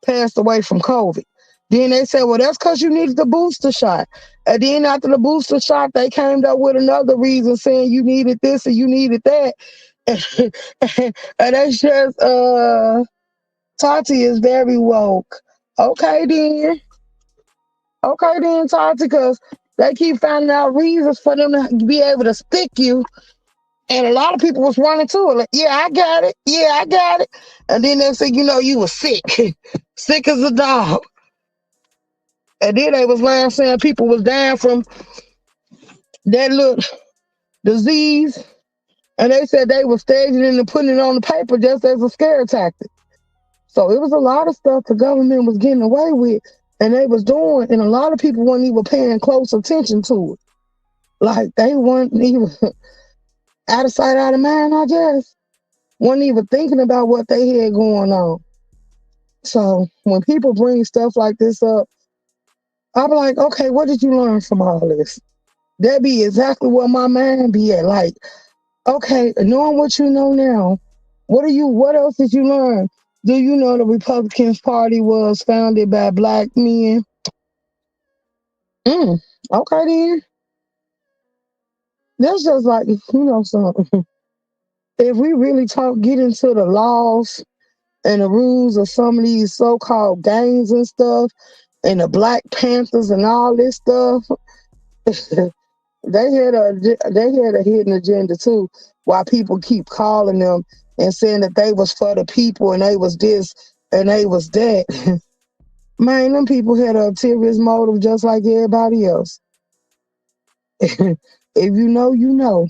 Speaker 3: passed away from COVID. Then they said, well, that's because you needed the booster shot. And then after the booster shot, they came up with another reason saying you needed this and you needed that. And that's just Tati is very woke. Okay, then. Okay, then, Tati, because they keep finding out reasons for them to be able to stick you. And a lot of people was running to it. Like, yeah, I got it. Yeah, I got it. And then they said, you know, you was sick. Sick as a dog. And then they was lying saying people was dying from that little disease. And they said they was staging it and putting it on the paper just as a scare tactic. So it was a lot of stuff the government was getting away with and they was doing. And a lot of people weren't even paying close attention to it. Like they weren't even out of sight, out of mind, I guess. Weren't even thinking about what they had going on. So when people bring stuff like this up, I'm like, okay, what did you learn from all this? That be exactly what my mind be at. Like, okay, knowing what you know now, what else did you learn? Do you know the Republican Party was founded by black men? Okay then. That's just like, you know, something. If we really get into the laws and the rules of some of these so-called gangs and stuff, and the Black Panthers and all this stuff, they had a hidden agenda too. Why people keep calling them and saying that they was for the people and they was this and they was that. Man, them people had a ulterior motive just like everybody else. If you know, you know.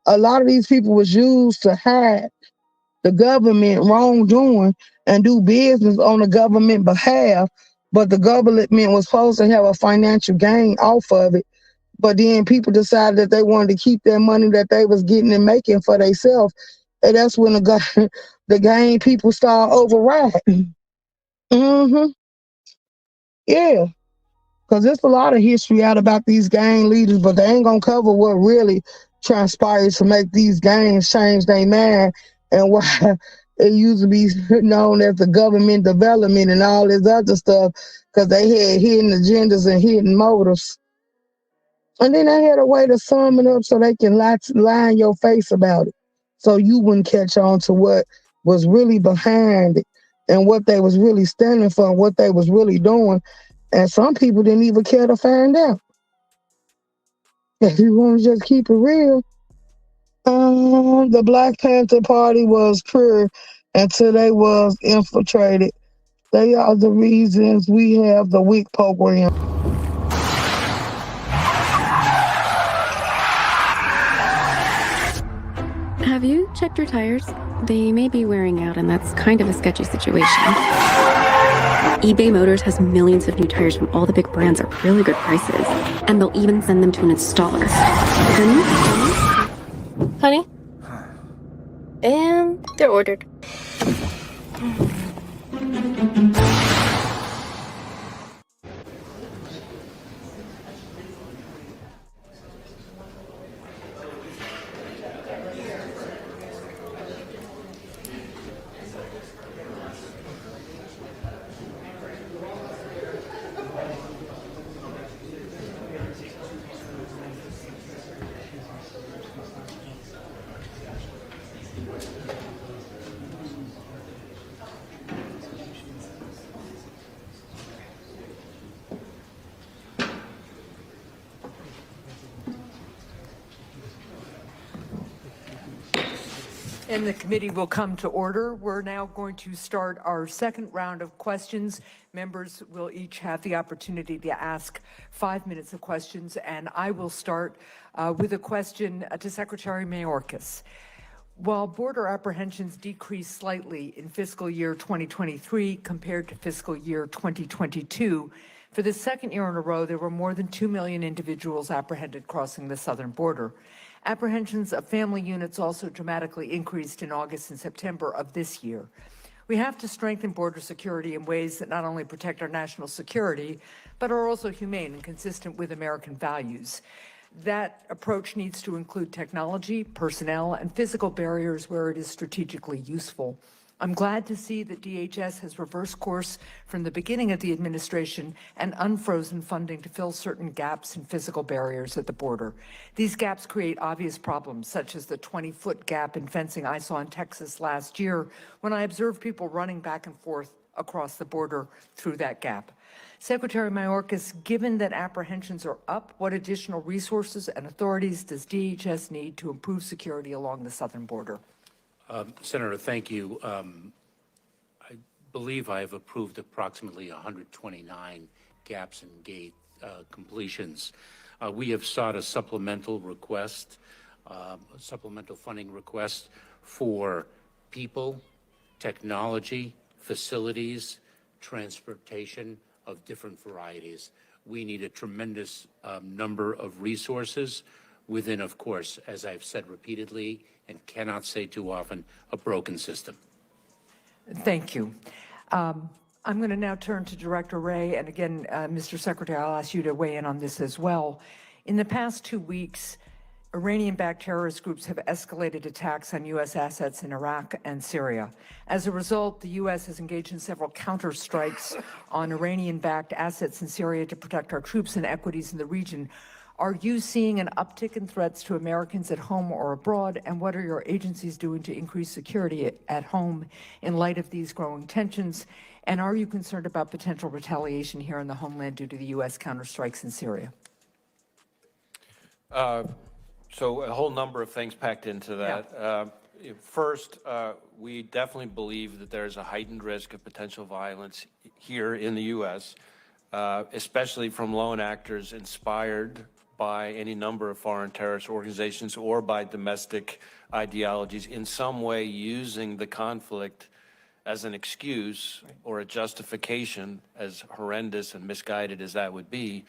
Speaker 3: A lot of these people was used to hide the government wrongdoing and do business on the government behalf, but the government was supposed to have a financial gain off of it. But then people decided that they wanted to keep that money that they was getting and making for themselves. And that's when the gang people start overriding. Yeah. Because there's a lot of history out about these gang leaders, but they ain't going to cover what really transpired to make these gangs change their mind and why it used to be known as the government development and all this other stuff because they had hidden agendas and hidden motives. And then they had a way to sum it up so they can lie in your face about it. So you wouldn't catch on to what was really behind it and what they was really standing for and what they was really doing. And some people didn't even care to find out. If you want to just keep it real, the Black Panther Party was pure until they was infiltrated. They are the reasons we have the WIC program.
Speaker 12: Have you checked your tires? They may be wearing out, and that's kind of a sketchy situation. eBay Motors has millions of new tires from all the big brands at really good prices, and they'll even send them to an installer.
Speaker 13: Honey? And they're ordered.
Speaker 14: And the committee will come to order. We're now going to start our second round of questions. Members will each have the opportunity to ask 5 minutes of questions, and I will start with a question to Secretary Mayorkas. While border apprehensions decreased slightly in fiscal year 2023 compared to fiscal year 2022, for the second year in a row, there were more than 2 million individuals apprehended crossing the southern border. Apprehensions of family units also dramatically increased in August and September of this year. We have to strengthen border security in ways that not only protect our national security, but are also humane and consistent with American values. That approach needs to include technology, personnel, and physical barriers where it is strategically useful. I'm glad to see that DHS has reversed course from the beginning of the administration and unfrozen funding to fill certain gaps in physical barriers at the border. These gaps create obvious problems, such as the 20-foot gap in fencing I saw in Texas last year when I observed people running back and forth across the border through that gap. Secretary Mayorkas, given that apprehensions are up, what additional resources and authorities does DHS need to improve security along the southern border?
Speaker 13: Senator, thank you. I believe I have approved approximately 129 gaps and gate completions. We have sought a supplemental request, supplemental funding request for people, technology, facilities, transportation of different varieties. We need a tremendous number of resources within, of course, as I've said repeatedly and cannot say too often, a broken system.
Speaker 14: Thank you. I'm going to now turn to Director Wray. And again, Mr. Secretary, I'll ask you to weigh in on this as well. In the past 2 weeks, Iranian-backed terrorist groups have escalated attacks on U.S. assets in Iraq and Syria. As a result, the U.S. has engaged in several counterstrikes on Iranian-backed assets in Syria to protect our troops and equities in the region. Are you seeing an uptick in threats to Americans at home or abroad? And what are your agencies doing to increase security at home in light of these growing tensions? And are you concerned about potential retaliation here in the homeland due to the U.S. counterstrikes in Syria?
Speaker 15: So a whole number of things packed into that. Yeah. First, we definitely believe that there's a heightened risk of potential violence here in the U.S., especially from lone actors inspired by any number of foreign terrorist organizations or by domestic ideologies in some way using the conflict as an excuse or a justification, as horrendous and misguided as that would be,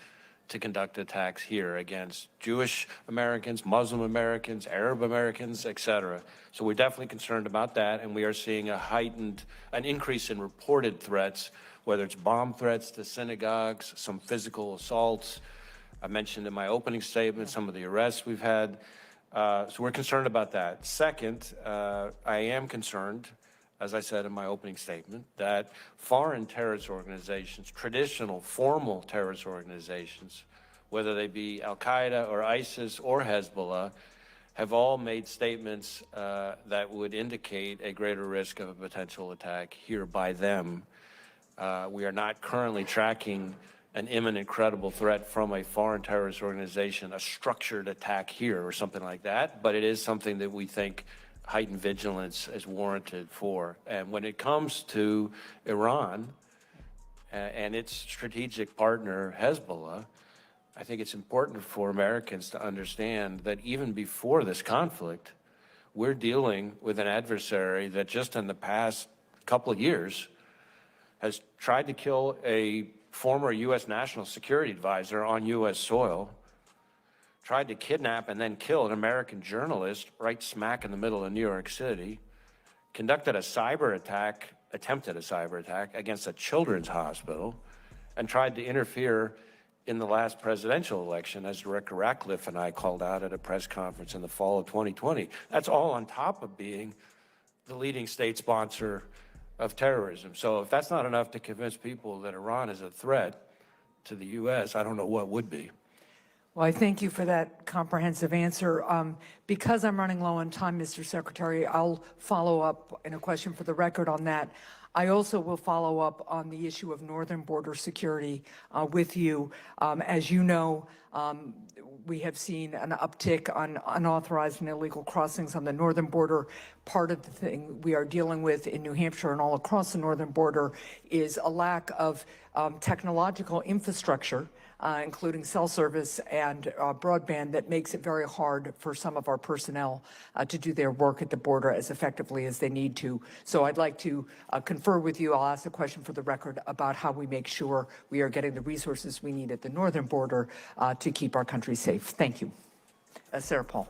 Speaker 15: to conduct attacks here against Jewish Americans, Muslim Americans, Arab Americans, etc. So we're definitely concerned about that, and we are seeing an increase in reported threats, whether it's bomb threats to synagogues, some physical assaults. I mentioned in my opening statement some of the arrests we've had. So we're concerned about that. Second, I am concerned, as I said in my opening statement, that foreign terrorist organizations, traditional, formal terrorist organizations, whether they be Al-Qaeda or ISIS or Hezbollah, have all made statements that would indicate a greater risk of a potential attack here by them. We are not currently tracking an imminent credible threat from a foreign terrorist organization, a structured attack here or something like that, but it is something that we think heightened vigilance is warranted for. And when it comes to Iran and its strategic partner, Hezbollah, I think it's important for Americans to understand that even before this conflict, we're dealing with an adversary that just in the past couple of years has tried to kill a former U.S. national security advisor on U.S. soil, tried to kidnap and then kill an American journalist right smack in the middle of New York City, conducted a cyber attack, attempted a cyber attack against a children's hospital, and tried to interfere in the last presidential election, as Director Ratcliffe and I called out at a press conference in the fall of 2020. That's all on top of being the leading state sponsor of terrorism. So if that's not enough to convince people that Iran is a threat to the U.S., I don't know what would be.
Speaker 14: Well, I thank you for that comprehensive answer. Because I'm running low on time, Mr. Secretary, I'll follow up in a question for the record on that. I also will follow up on the issue of northern border security with you. As you know, we have seen an uptick on unauthorized and illegal crossings on the northern border. Part of the thing we are dealing with in New Hampshire and all across the northern border is a lack of technological infrastructure, including cell service and broadband, that makes it very hard for some of our personnel to do their work at the border as effectively as they need to. So I'd like to confer with you. I'll ask a question for the record about how we make sure we are getting the resources we need at the northern border to keep our country safe. Thank you. Sarah Paul.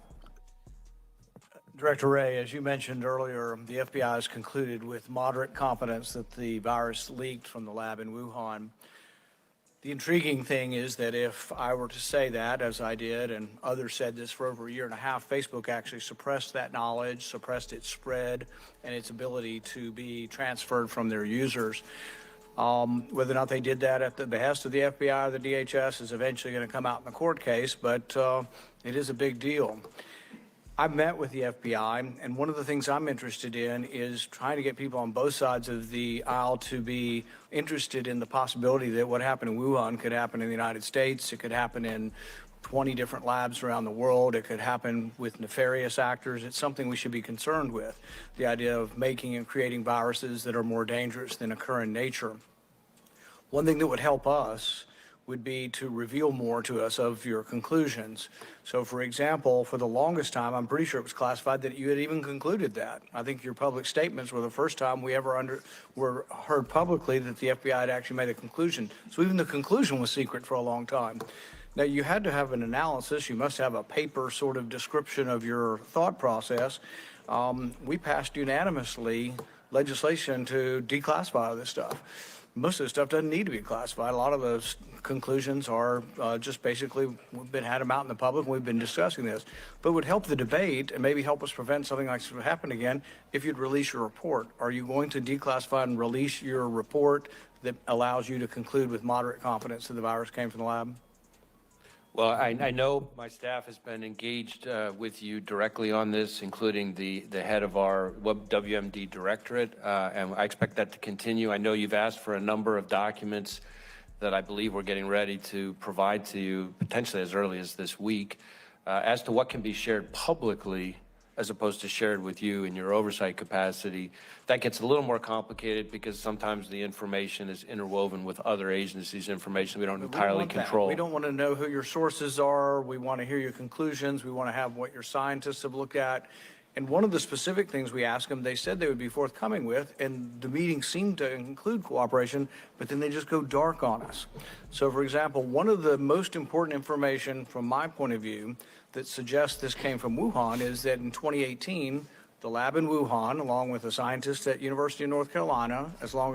Speaker 16: Director Wray, as you mentioned earlier, the FBI has concluded with moderate confidence that the virus leaked from the lab in Wuhan. The intriguing thing is that if I were to say that, as I did, and others said this for over a year and a half, Facebook actually suppressed that knowledge, suppressed its spread, and its ability to be transferred from their users. Whether or not they did that at the behest of the FBI or the DHS is eventually going to come out in the court case, but it is a big deal. I've met with the FBI, and one of the things I'm interested in is trying to get people on both sides of the aisle to be interested in the possibility that what happened in Wuhan could happen in the United States. It could happen in 20 different labs around the world. It could happen with nefarious actors. It's something we should be concerned with, the idea of making and creating viruses that are more dangerous than occur in nature. One thing that would help us would be to reveal more to us of your conclusions. So for example, for the longest time, I'm pretty sure it was classified that you had even concluded that. I think your public statements were the first time we ever were heard publicly that the FBI had actually made a conclusion. So even the conclusion was secret for a long time. Now, you had to have an analysis. You must have a paper sort of description of your thought process. We passed unanimously legislation to declassify this stuff. Most of the stuff doesn't need to be classified. A lot of those conclusions are just basically, we've had them out in the public, and we've been discussing this. But it would help the debate and maybe help us prevent something like this from happening again if you'd release your report. Are you going to declassify and release your report that allows you to conclude with moderate confidence that the virus came from the lab?
Speaker 15: Well, I know my staff has been engaged with you directly on this, including the head of our WMD directorate, and I expect that to continue. I know you've asked for a number of documents that I believe we're getting ready to provide to you potentially as early as this week. As to what can be shared publicly as opposed to shared with you in your oversight capacity, that gets a little more complicated because sometimes the information is interwoven with other agencies' information we don't entirely control.
Speaker 16: We don't want to know who your sources are. We want to hear your conclusions. We want to have what your scientists have looked at. And one of the specific things we asked them, they said they would be forthcoming with, and the meeting seemed to include cooperation, but then they just go dark on us. So for example, one of the most important information from my point of view that suggests this came from Wuhan is that in 2018, the lab in Wuhan, along with a scientist at University of North Carolina, along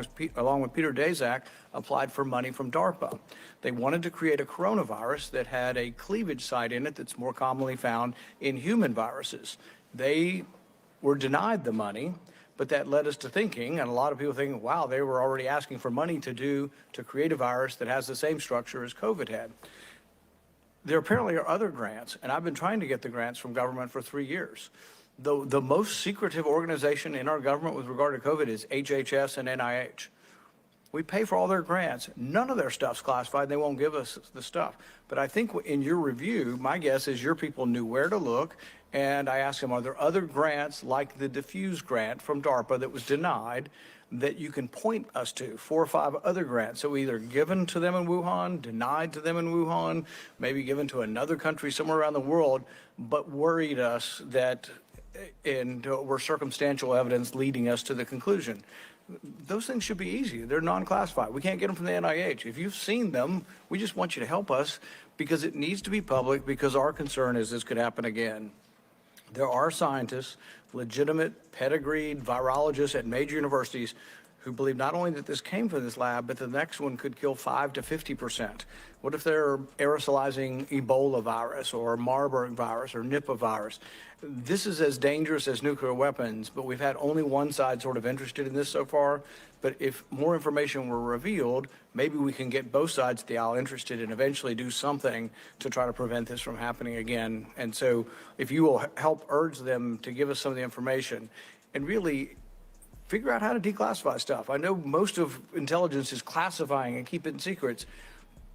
Speaker 16: with Peter Daszak, applied for money from DARPA. They wanted to create a coronavirus that had a cleavage site in it that's more commonly found in human viruses. They were denied the money, but that led us to thinking, and a lot of people thinking, wow, they were already asking for money to create a virus that has the same structure as COVID had. There apparently are other grants, and I've been trying to get the grants from government for 3 years. The most secretive organization in our government with regard to COVID is HHS and NIH. We pay for all their grants. None of their stuff's classified. They won't give us the stuff. But I think in your review, my guess is your people knew where to look. And I asked them, are there other grants like the Diffuse grant from DARPA that was denied that you can point us to, 4 or 5 other grants? So either given to them in Wuhan, denied to them in Wuhan, maybe given to another country somewhere around the world, but worried us that were circumstantial evidence leading us to the conclusion. Those things should be easy. They're non-classified. We can't get them from the NIH. If you've seen them, we just want you to help us because it needs to be public because our concern is this could happen again. There are scientists, legitimate, pedigreed virologists at major universities who believe not only that this came from this lab, but the next one could kill 5 to 50%. What if they're aerosolizing Ebola virus or Marburg virus or Nipah virus? This is as dangerous as nuclear weapons, but we've had only one side sort of interested in this so far. But if more information were revealed, maybe we can get both sides of the aisle interested and eventually do something to try to prevent this from happening again. And so if you will help urge them to give us some of the information and really figure out how to declassify stuff. I know most of intelligence is classifying and keeping secrets,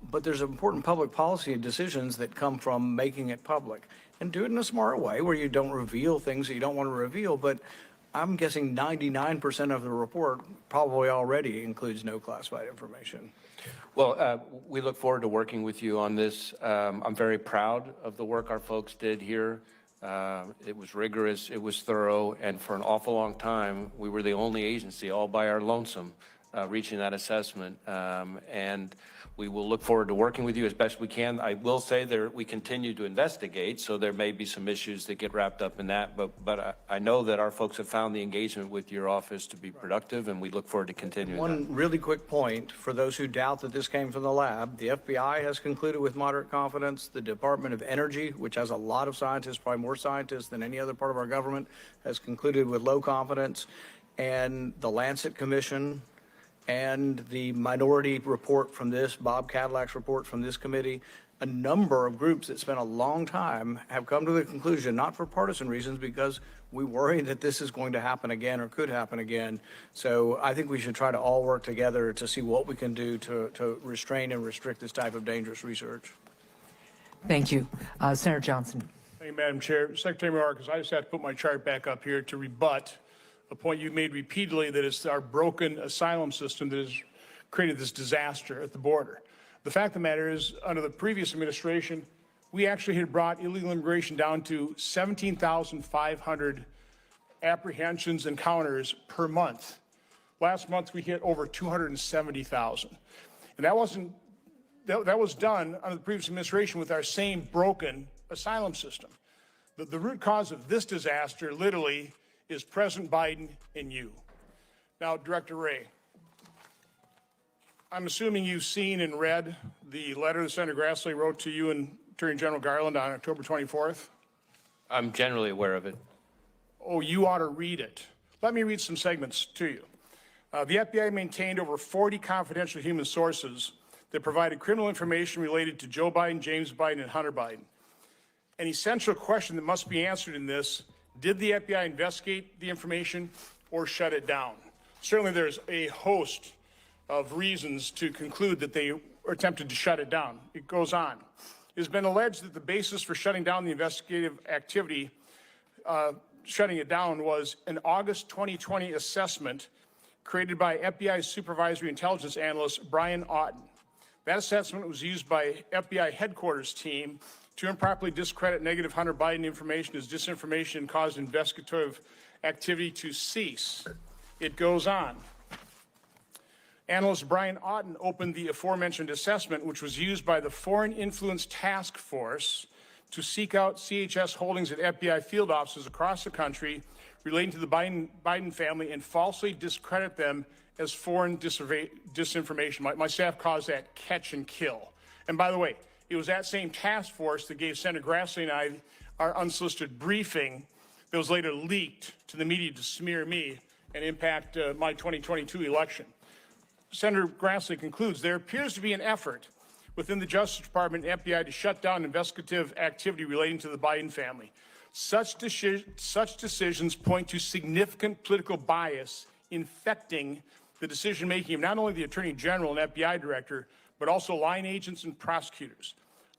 Speaker 16: but there's important public policy decisions that come from making it public. And do it in a smart way where you don't reveal things that you don't want to reveal, but I'm guessing 99% of the report probably already includes no classified information.
Speaker 15: Well, we look forward to working with you on this. I'm very proud of the work our folks did here. It was rigorous, it was thorough, and for an awful long time, we were the only agency all by our lonesome reaching that assessment. And we will look forward to working with you as best we can. I will say we continue to investigate, so there may be some issues that get wrapped up in that, but I know that our folks have found the engagement with your office to be productive, and we look forward to continuing that.
Speaker 16: One really quick point for those who doubt that this came from the lab, the FBI has concluded with moderate confidence. The Department of Energy, which has a lot of scientists, probably more scientists than any other part of our government, has concluded with low confidence. And the Lancet Commission and the minority report from this, Bob Cadillac's report from this committee, a number of groups that spent a long time have come to the conclusion, not for partisan reasons, because we worry that this is going to happen again or could happen again. So I think we should try to all work together to see what we can do to restrain and restrict this type of dangerous research.
Speaker 14: Thank you. Senator Johnson.
Speaker 17: Thank you, Madam Chair. Secretary Mayorkas, I just have to put my chart back up here to rebut a point you made repeatedly, that it's our broken asylum system that has created this disaster at the border. The fact of the matter is, under the previous administration, we actually had brought illegal immigration down to 17,500 apprehensions, encounters per month. Last month, we hit over 270,000. And that was done under the previous administration with our same broken asylum system. The root cause of this disaster literally is President Biden and you. Now, Director Wray, I'm assuming you've seen and read the letter that Senator Grassley wrote to you and Attorney General Garland on October 24th?
Speaker 15: I'm generally aware of it.
Speaker 17: Oh, you ought to read it. Let me read some segments to you. The FBI maintained over 40 confidential human sources that provided criminal information related to Joe Biden, James Biden, and Hunter Biden. An essential question that must be answered in this: did the FBI investigate the information or shut it down? Certainly there's a host of reasons to conclude that they attempted to shut it down. It goes on. It has been alleged that the basis for shutting down the investigative activity, shutting it down, was an August 2020 assessment created by FBI Supervisory Intelligence Analyst Brian Auten. That assessment was used by FBI headquarters team to improperly discredit negative Hunter Biden information as disinformation and caused investigative activity to cease. It goes on. Analyst Brian Auten opened the aforementioned assessment, which was used by the Foreign Influence Task Force to seek out CHS holdings at FBI field offices across the country relating to the Biden family and falsely discredit them as foreign disinformation. My staff calls that catch and kill. And by the way, it was that same task force that gave Senator Grassley and I our unsolicited briefing that was later leaked to the media to smear me and impact my 2022 election. Senator Grassley concludes, there appears to be an effort within the Justice Department and FBI to shut down investigative activity relating to the Biden family. Such decisions point to significant political bias infecting the decision-making of not only the Attorney General and FBI Director, but also line agents and prosecutors.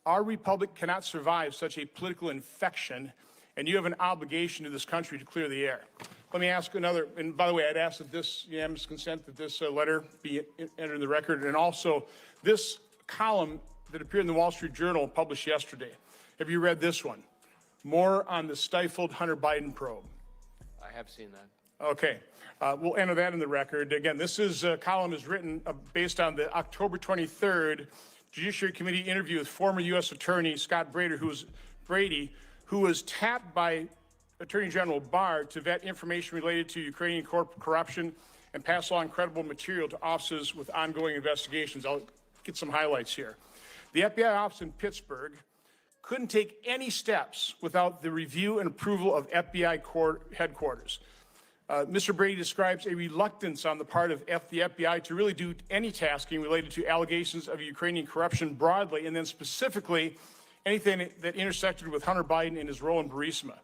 Speaker 17: Our republic cannot survive such a political infection, and you have an obligation to this country to clear the air. Let me ask another, and by the way, I'd ask that this unanimous consent that this letter be entered in the record, and also this column that appeared in the Wall Street Journal published yesterday. Have you read this one? More on the stifled Hunter Biden probe.
Speaker 15: I have seen that.
Speaker 17: Okay, we'll enter that in the record. Again, this is column is written based on the October 23rd Judiciary Committee interview with former U.S. Attorney Scott Brady, who was tapped by Attorney General Barr to vet information related to Ukrainian corruption and pass along credible material to offices with ongoing investigations. I'll get some highlights here. The FBI office in Pittsburgh couldn't take any steps without the review and approval of FBI headquarters. Mr. Brady describes a reluctance on the part of the FBI to really do any tasking related to allegations of Ukrainian corruption broadly, and then specifically anything that intersected with Hunter Biden and his role in Burisma.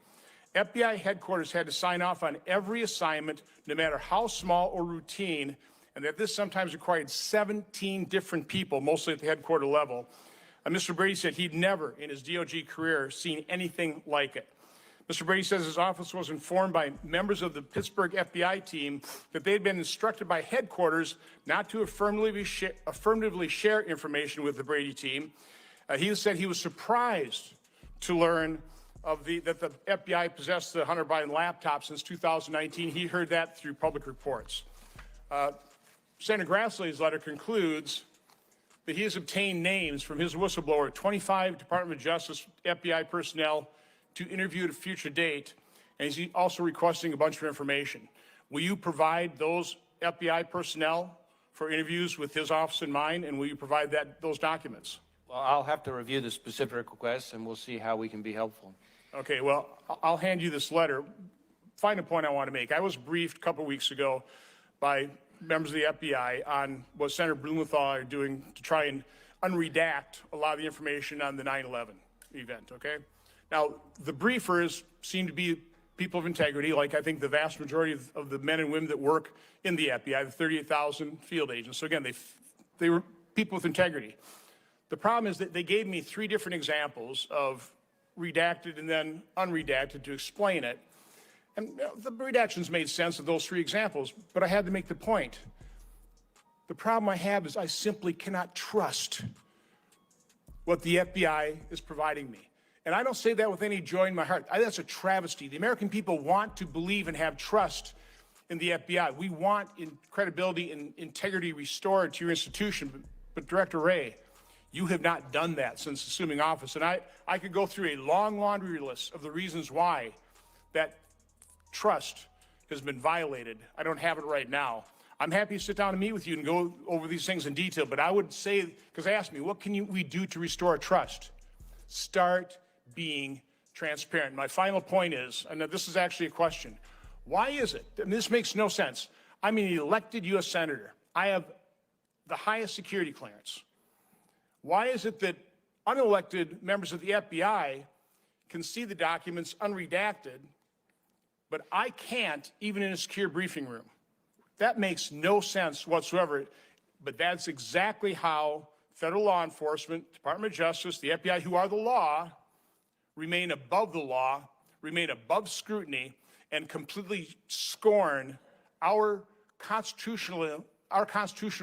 Speaker 17: FBI headquarters had to sign off on every assignment, no matter how small or routine, and that this sometimes required 17 different people, mostly at the headquarter level. Mr. Brady said he'd never in his DOJ career seen anything like it. Mr. Brady says his office was informed by members of the Pittsburgh FBI team that they'd been instructed by headquarters not to affirmatively share information with the Brady team. He said he was surprised to learn that the FBI possessed the Hunter Biden laptop since 2019. He heard that through public reports. Senator Grassley's letter concludes that he has obtained names from his whistleblower, 25 Department of Justice FBI personnel, to interview at a future date, and he's also requesting a bunch of information. Will you provide those FBI personnel for interviews with his office in mind, and will you provide those documents?
Speaker 15: Well, I'll have to review the specific requests, and we'll see how we can be helpful.
Speaker 17: Okay, well, I'll hand you this letter. Final point I want to make. I was briefed a couple weeks ago by members of the FBI on what Senator Blumenthal are doing to try and unredact a lot of the information on the 9/11 event, okay? Now, the briefers seem to be people of integrity, like I think the vast majority of the men and women that work in the FBI, the 38,000 field agents. So again, they were people with integrity. The problem is that they gave me 3 different examples of redacted and then unredacted to explain it. And the redactions made sense of those 3 examples, but I had to make the point. The problem I have is I simply cannot trust what the FBI is providing me. And I don't say that with any joy in my heart. That's a travesty. The American people want to believe and have trust in the FBI. We want credibility and integrity restored to your institution. But Director Wray, you have not done that since assuming office. And I could go through a long laundry list of the reasons why that trust has been violated. I don't have it right now. I'm happy to sit down and meet with you and go over these things in detail. But I would say, because they asked me, what can we do to restore trust? Start being transparent. My final point is, and this is actually a question, why is it, and this makes no sense, I'm an elected U.S. Senator. I have the highest security clearance. Why is it that unelected members of the FBI can see the documents unredacted, but I can't, even in a secure briefing room? That makes no sense whatsoever, but that's exactly how federal law enforcement, Department of Justice, the FBI, who are the law, remain above the law, remain above scrutiny, and completely scorn our constitutional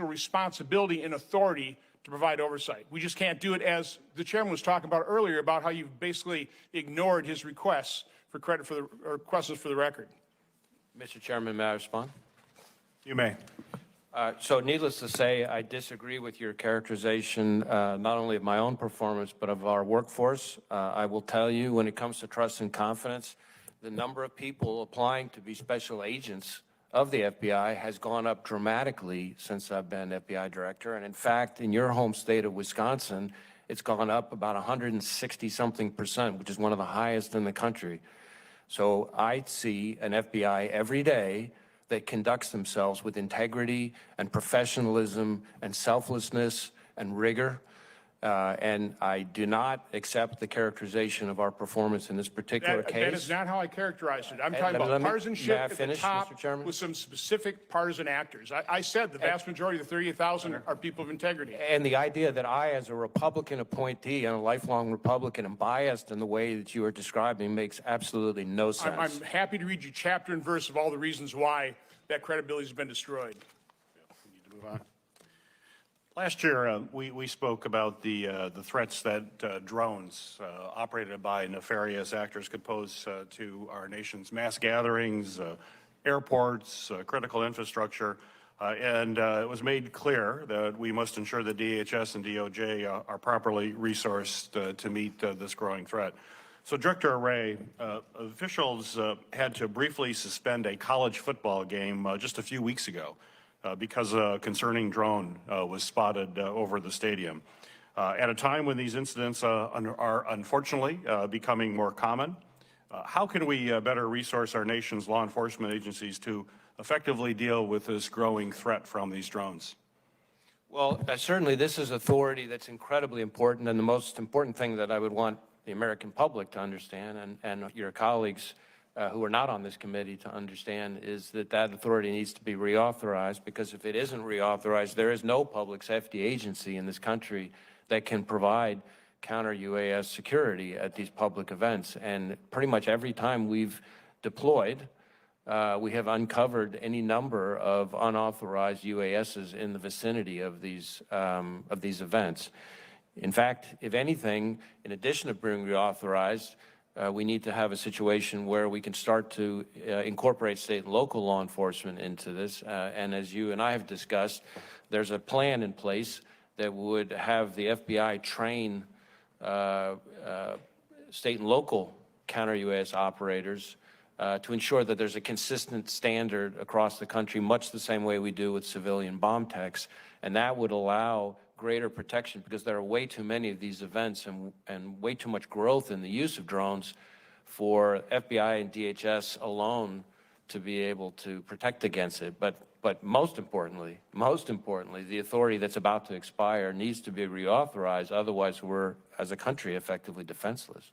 Speaker 17: responsibility and authority to provide oversight. We just can't do it, as the chairman was talking about earlier, about how you've basically ignored his requests for credit for or questions for the record.
Speaker 15: Mr. Chairman, may I respond?
Speaker 17: You may.
Speaker 15: So needless to say, I disagree with your characterization, not only of my own performance, but of our workforce. I will tell you, when it comes to trust and confidence, the number of people applying to be special agents of the FBI has gone up dramatically since I've been FBI director. And in fact, in your home state of Wisconsin, it's gone up about 160-something%, which is one of the highest in the country. So I see an FBI every day that conducts themselves with integrity and professionalism and selflessness and rigor. And I do not accept the characterization of our performance in this particular case.
Speaker 17: That is not how I characterized it. I'm talking about partisanship at the top with some specific partisan actors. I said the vast majority of the 38,000 are people of integrity.
Speaker 15: And the idea that I, as a Republican appointee and a lifelong Republican, am biased in the way that you are describing makes absolutely no sense.
Speaker 17: I'm happy to read you chapter and verse of all the reasons why that credibility has been destroyed.
Speaker 18: We need to move on. Last year, we spoke about the threats that drones operated by nefarious actors could pose to our nation's mass gatherings, airports, critical infrastructure, and it was made clear that we must ensure that DHS and DOJ are properly resourced to meet this growing threat. So, Director Wray, officials had to briefly suspend a college football game just a few weeks ago because a concerning drone was spotted over the stadium. At a time when these incidents are unfortunately becoming more common, how can we better resource our nation's law enforcement agencies to effectively deal with this growing threat from these drones?
Speaker 15: Well, certainly this is authority that's incredibly important, and the most important thing that I would want the American public to understand, and your colleagues who are not on this committee to understand, is that that authority needs to be reauthorized, because if it isn't reauthorized, there is no public safety agency in this country that can provide counter-UAS security at these public events. And pretty much every time we've deployed, we have uncovered any number of unauthorized UASs in the vicinity of these events. In fact, if anything, in addition to being reauthorized, we need to have a situation where we can start to incorporate state and local law enforcement into this. And as you and I have discussed, there's a plan in place that would have the FBI train state and local counter-UAS operators to ensure that there's a consistent standard across the country, much the same way we do with civilian bomb techs. And that would allow greater protection, because there are way too many of these events and way too much growth in the use of drones for FBI and DHS alone to be able to protect against it. But But most importantly, the authority that's about to expire needs to be reauthorized. Otherwise, we're, as a country, effectively defenseless.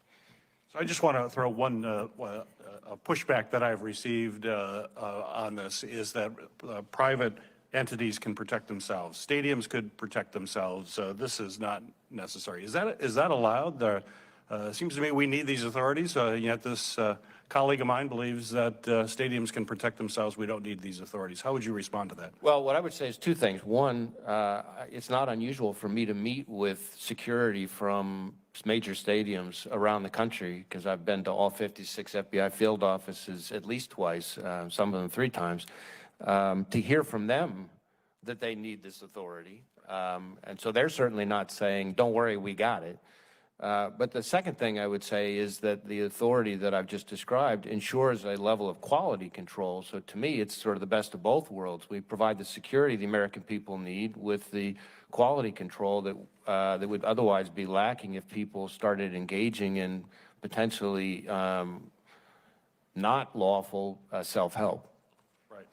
Speaker 18: So I just want to throw one a pushback that I've received on this is that private entities can protect themselves. Stadiums could protect themselves. This is not necessary. Is that allowed? Seems to me we need these authorities, yet this colleague of mine believes that stadiums can protect themselves. We don't need these authorities. How would you respond to that?
Speaker 15: Well, what I would say is two things. One, it's not unusual for me to meet with security from major stadiums around the country, because I've been to all 56 FBI field offices at least twice, some of them 3 times, to hear from them that they need this authority. And so they're certainly not saying, don't worry, we got it. But the second thing I would say is that the authority that I've just described ensures a level of quality control. So to me, it's sort of the best of both worlds. We provide the security the American people need with the quality control that that would otherwise be lacking if people started engaging in potentially not lawful self-help.
Speaker 18: Right.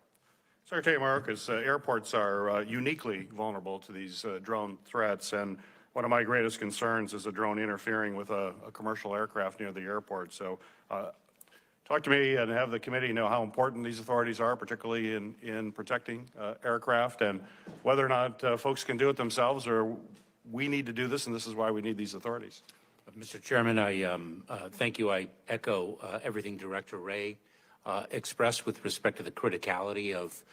Speaker 18: Secretary Mayorkas, airports are uniquely vulnerable to these drone threats, and one of my greatest concerns is a drone interfering with a commercial aircraft near the airport. So talk to me and have the committee know how important these authorities are, particularly in protecting aircraft, and whether or not folks can do it themselves, or we need to do this, and this is why we need these authorities.
Speaker 13: Mr. Chairman, I thank you. I echo everything Director Wray expressed with respect to the criticality of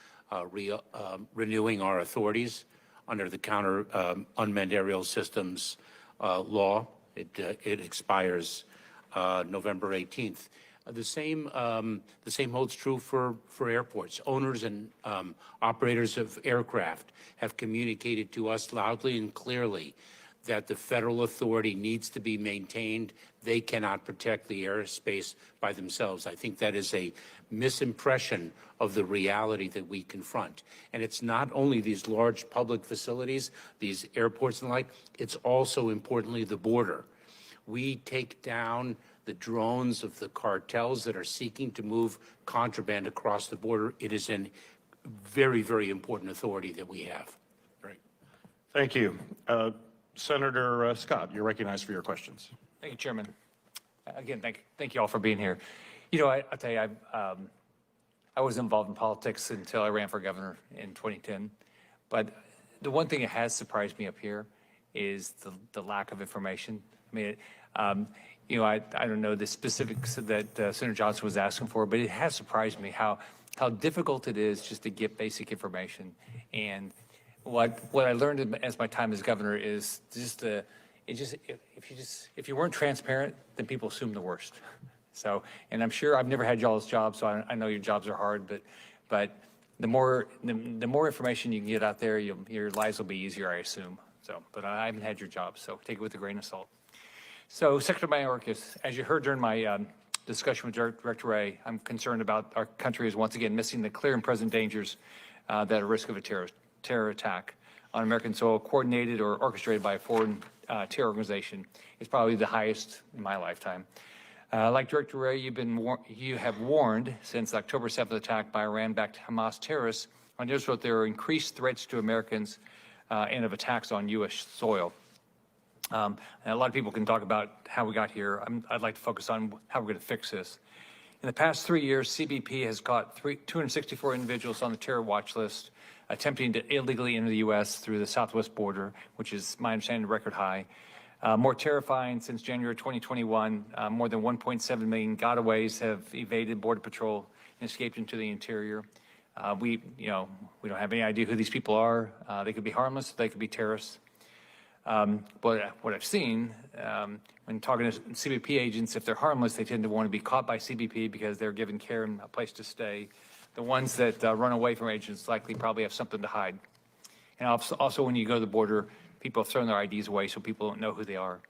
Speaker 13: renewing our authorities under the Counter Unmanned Aerial Systems law. It expires November 18th. The same holds true for airports. Owners and operators of aircraft have communicated to us loudly and clearly that the federal authority needs to be maintained. They cannot protect the airspace by themselves. I think that is a misimpression of the reality that we confront. And it's not only these large public facilities, these airports and the like, it's also importantly the border. We take down the drones of the cartels that are seeking to move contraband across the border. It is a very, very important authority that we have.
Speaker 18: Great. Thank you. Senator Scott, you're recognized for your questions.
Speaker 19: Thank you, Chairman. Again, thank you all for being here. You know, I'll tell you, I was involved in politics until I ran for governor in 2010. But the one thing that has surprised me up here is the lack of information. I mean, you know, I don't know the specifics that Senator Johnson was asking for, but it has surprised me how difficult it is just to get basic information. And what I learned as my time as governor is just if you weren't transparent, then people assume the worst. So, and I'm sure I've never had y'all's jobs, so I know your jobs are hard, but the more information you can get out there, your lives will be easier, I assume. So, but I haven't had your job, so take it with a grain of salt. So, Secretary Mayorkas, as you heard during my discussion with Director Wray, I'm concerned about our country is once again missing the clear and present dangers that are at risk of a terror attack on American soil, coordinated or orchestrated by a foreign terror organization. It's probably the highest in my lifetime. Like Director Wray, you have warned since the October 7th attack by Iran-backed Hamas terrorists on Israel that there are increased threats to Americans and of attacks on U.S. soil. And a lot of people can talk about how we got here. I'd like to focus on how we're going to fix this. In the past 3 years, CBP has caught 264 individuals on the terror watch list attempting to illegally enter the U.S. through the southwest border, which is, my understanding, a record high. More terrifying, since January 2021, more than 1.7 million gotaways have evaded Border Patrol and escaped into the interior. We don't have any idea who these people are. They could be harmless, they could be terrorists. But what I've seen, when talking to CBP agents, if they're harmless, they tend to want to be caught by CBP because they're given care and a place to stay. The ones that run away from agents likely probably have something to hide. And also, when you go to the border, people have thrown their IDs away, so people don't know who they are.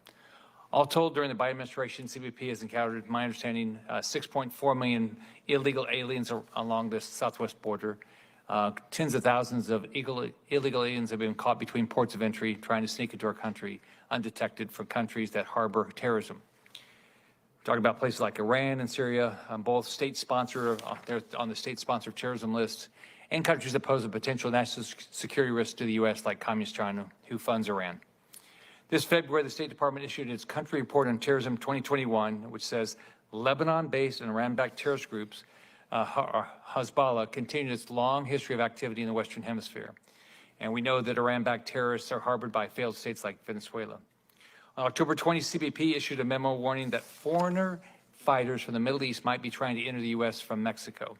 Speaker 19: All told, during the Biden administration, CBP has encountered, my understanding, 6.4 million illegal aliens along the southwest border. Tens of thousands of illegal aliens have been caught between ports of entry trying to sneak into our country undetected from countries that harbor terrorism. We're talking about places like Iran and Syria, both state sponsor, they're on the state-sponsored terrorism list, and countries that pose a potential national security risk to the U.S., like Communist China, who funds Iran. This February, the State Department issued its country report on terrorism 2021, which says Lebanon-based and Iran-backed terrorist groups, Hezbollah, continued its long history of activity in the Western Hemisphere. And we know that Iran-backed terrorists are harbored by failed states like Venezuela. On October 20, CBP issued a memo warning that foreigner fighters from the Middle East might be trying to enter the U.S. from Mexico.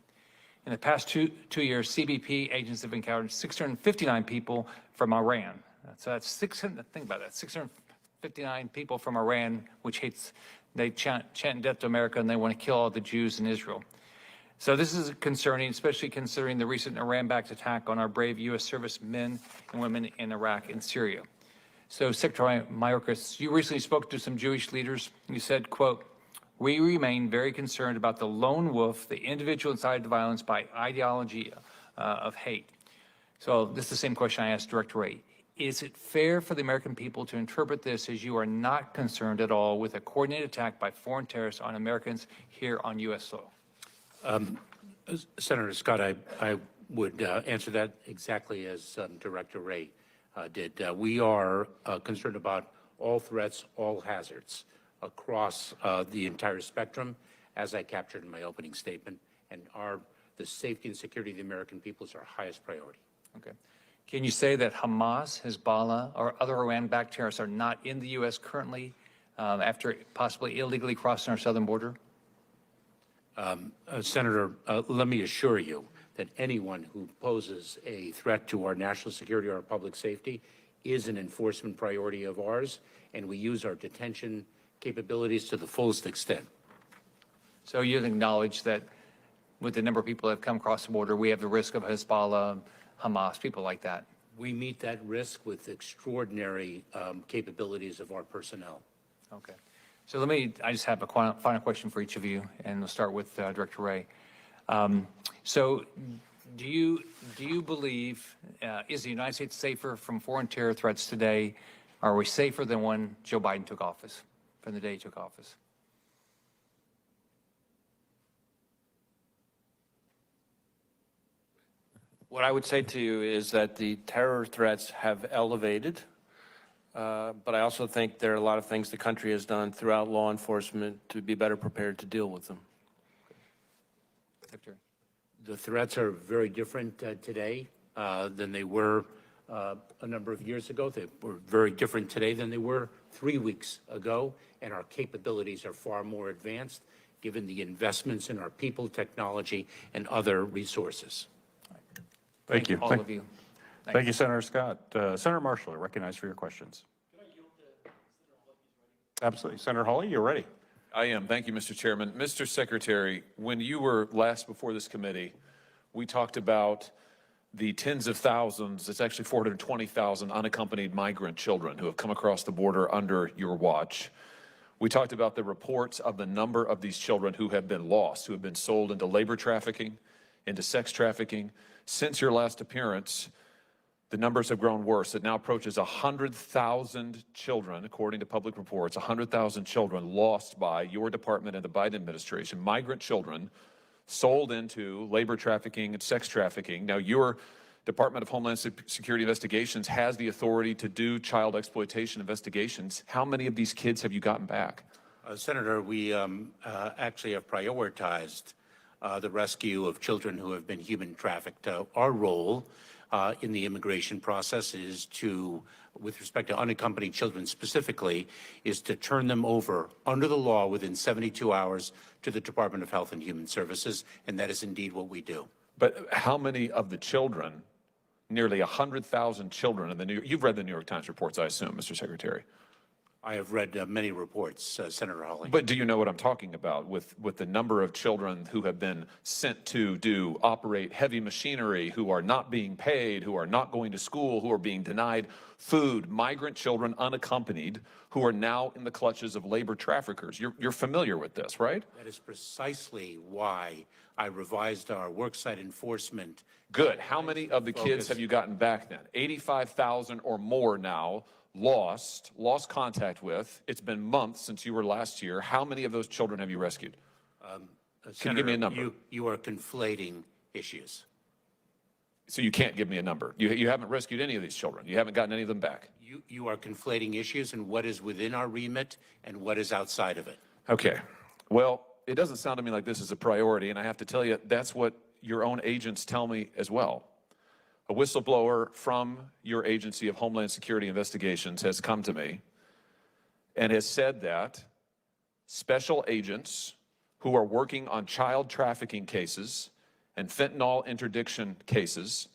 Speaker 19: In the past two years, CBP agents have encountered 659 people from Iran. So that's 600, think about that, 659 people from Iran, which they chant death to America, and they want to kill all the Jews in Israel. So this is concerning, especially considering the recent Iran-backed attack on our brave U.S. servicemen and women in Iraq and Syria. So Secretary Mayorkas, you recently spoke to some Jewish leaders. You said, quote, "We remain very concerned about the lone wolf, the individual inside the violence by ideology of hate." So this is the same question I asked Director Wray. Is it fair for the American people to interpret this as you are not concerned at all with a coordinated attack by foreign terrorists on Americans here on U.S. soil?
Speaker 13: Senator Scott, I would answer that exactly as Director Wray did. We are concerned about all threats, all hazards across the entire spectrum, as I captured in my opening statement, and the safety and security of the American people is our highest priority.
Speaker 19: Okay. Can you say that Hamas, Hezbollah, or other Iran-backed terrorists are not in the U.S. currently after possibly illegally crossing our southern border?
Speaker 13: Senator, let me assure you that anyone who poses a threat to our national security or our public safety is an enforcement priority of ours, and we use our detention capabilities to the fullest extent.
Speaker 19: So you acknowledge that with the number of people that have come across the border, we have the risk of Hezbollah, Hamas, people like that.
Speaker 13: We meet that risk with extraordinary capabilities of our personnel.
Speaker 19: Okay. So I just have a final question for each of you, and we'll start with Director Wray. So do you believe, is the United States safer from foreign terror threats today? Are we safer than when Joe Biden took office, from the day he took office?
Speaker 15: What I would say to you is that the terror threats have elevated, but I also think there are a lot of things the country has done throughout law enforcement to be better prepared to deal with them.
Speaker 19: Secretary.
Speaker 13: The threats are very different today than they were a number of years ago. They were very different today than they were 3 weeks ago, and our capabilities are far more advanced given the investments in our people, technology, and other resources.
Speaker 18: Thank you.
Speaker 19: All of you.
Speaker 18: Thank you, Senator Scott. Senator Marshall, I recognize for your questions. Absolutely. Senator Hawley, you're ready.
Speaker 20: I am. Thank you, Mr. Chairman. Mr. Secretary, when you were last before this committee, we talked about the tens of thousands, it's actually 420,000 unaccompanied migrant children who have come across the border under your watch. We talked about the reports of the number of these children who have been lost, who have been sold into labor trafficking, into sex trafficking. Since your last appearance, the numbers have grown worse. It now approaches 100,000 children, according to public reports, 100,000 children lost by your department and the Biden administration, migrant children sold into labor trafficking and sex trafficking. Now, your Department of Homeland Security Investigations has the authority to do child exploitation investigations. How many of these kids have you gotten back?
Speaker 13: Senator, we actually have prioritized the rescue of children who have been human trafficked. Our role in the immigration process is to, with respect to unaccompanied children specifically, is to turn them over under the law within 72 hours to the Department of Health and Human Services, and that is indeed what we do.
Speaker 20: But how many of the children, nearly 100,000 children in the you've read the New York Times reports, I assume, Mr. Secretary.
Speaker 13: I have read many reports, Senator Hawley.
Speaker 20: But do you know what I'm talking about with the number of children who have been sent to operate heavy machinery, who are not being paid, who are not going to school, who are being denied food, migrant children unaccompanied, who are now in the clutches of labor traffickers? You're familiar with this, right?
Speaker 13: That is precisely why I revised our worksite enforcement.
Speaker 20: Good. How many of the kids have you gotten back then? 85,000 or more now. Lost contact with. It's been months since you were last here. How many of those children have you rescued? Can you give me a number?
Speaker 13: You are conflating issues.
Speaker 20: So you can't give me a number. You haven't rescued any of these children. You haven't gotten any of them back.
Speaker 13: You are conflating issues and what is within our remit and what is outside of it.
Speaker 20: Okay. Well, it doesn't sound to me like this is a priority, and I have to tell you, that's what your own agents tell me as well. A whistleblower from your agency of Homeland Security Investigations has come to me and has said that special agents who are working on child trafficking cases and fentanyl interdiction cases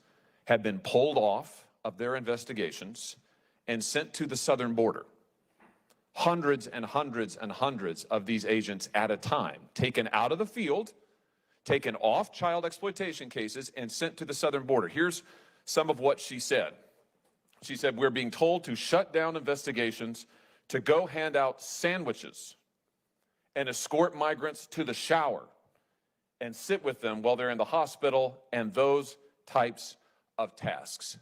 Speaker 20: have been pulled off of their investigations and sent to the southern border. Hundreds and hundreds and hundreds of these agents at a time, taken out of the field, taken off child exploitation cases, and sent to the southern border. Here's some of what she said. She said, we're being told to shut down investigations, to go hand out sandwiches and escort migrants to the shower and sit with them while they're in the hospital, and those types of tasks.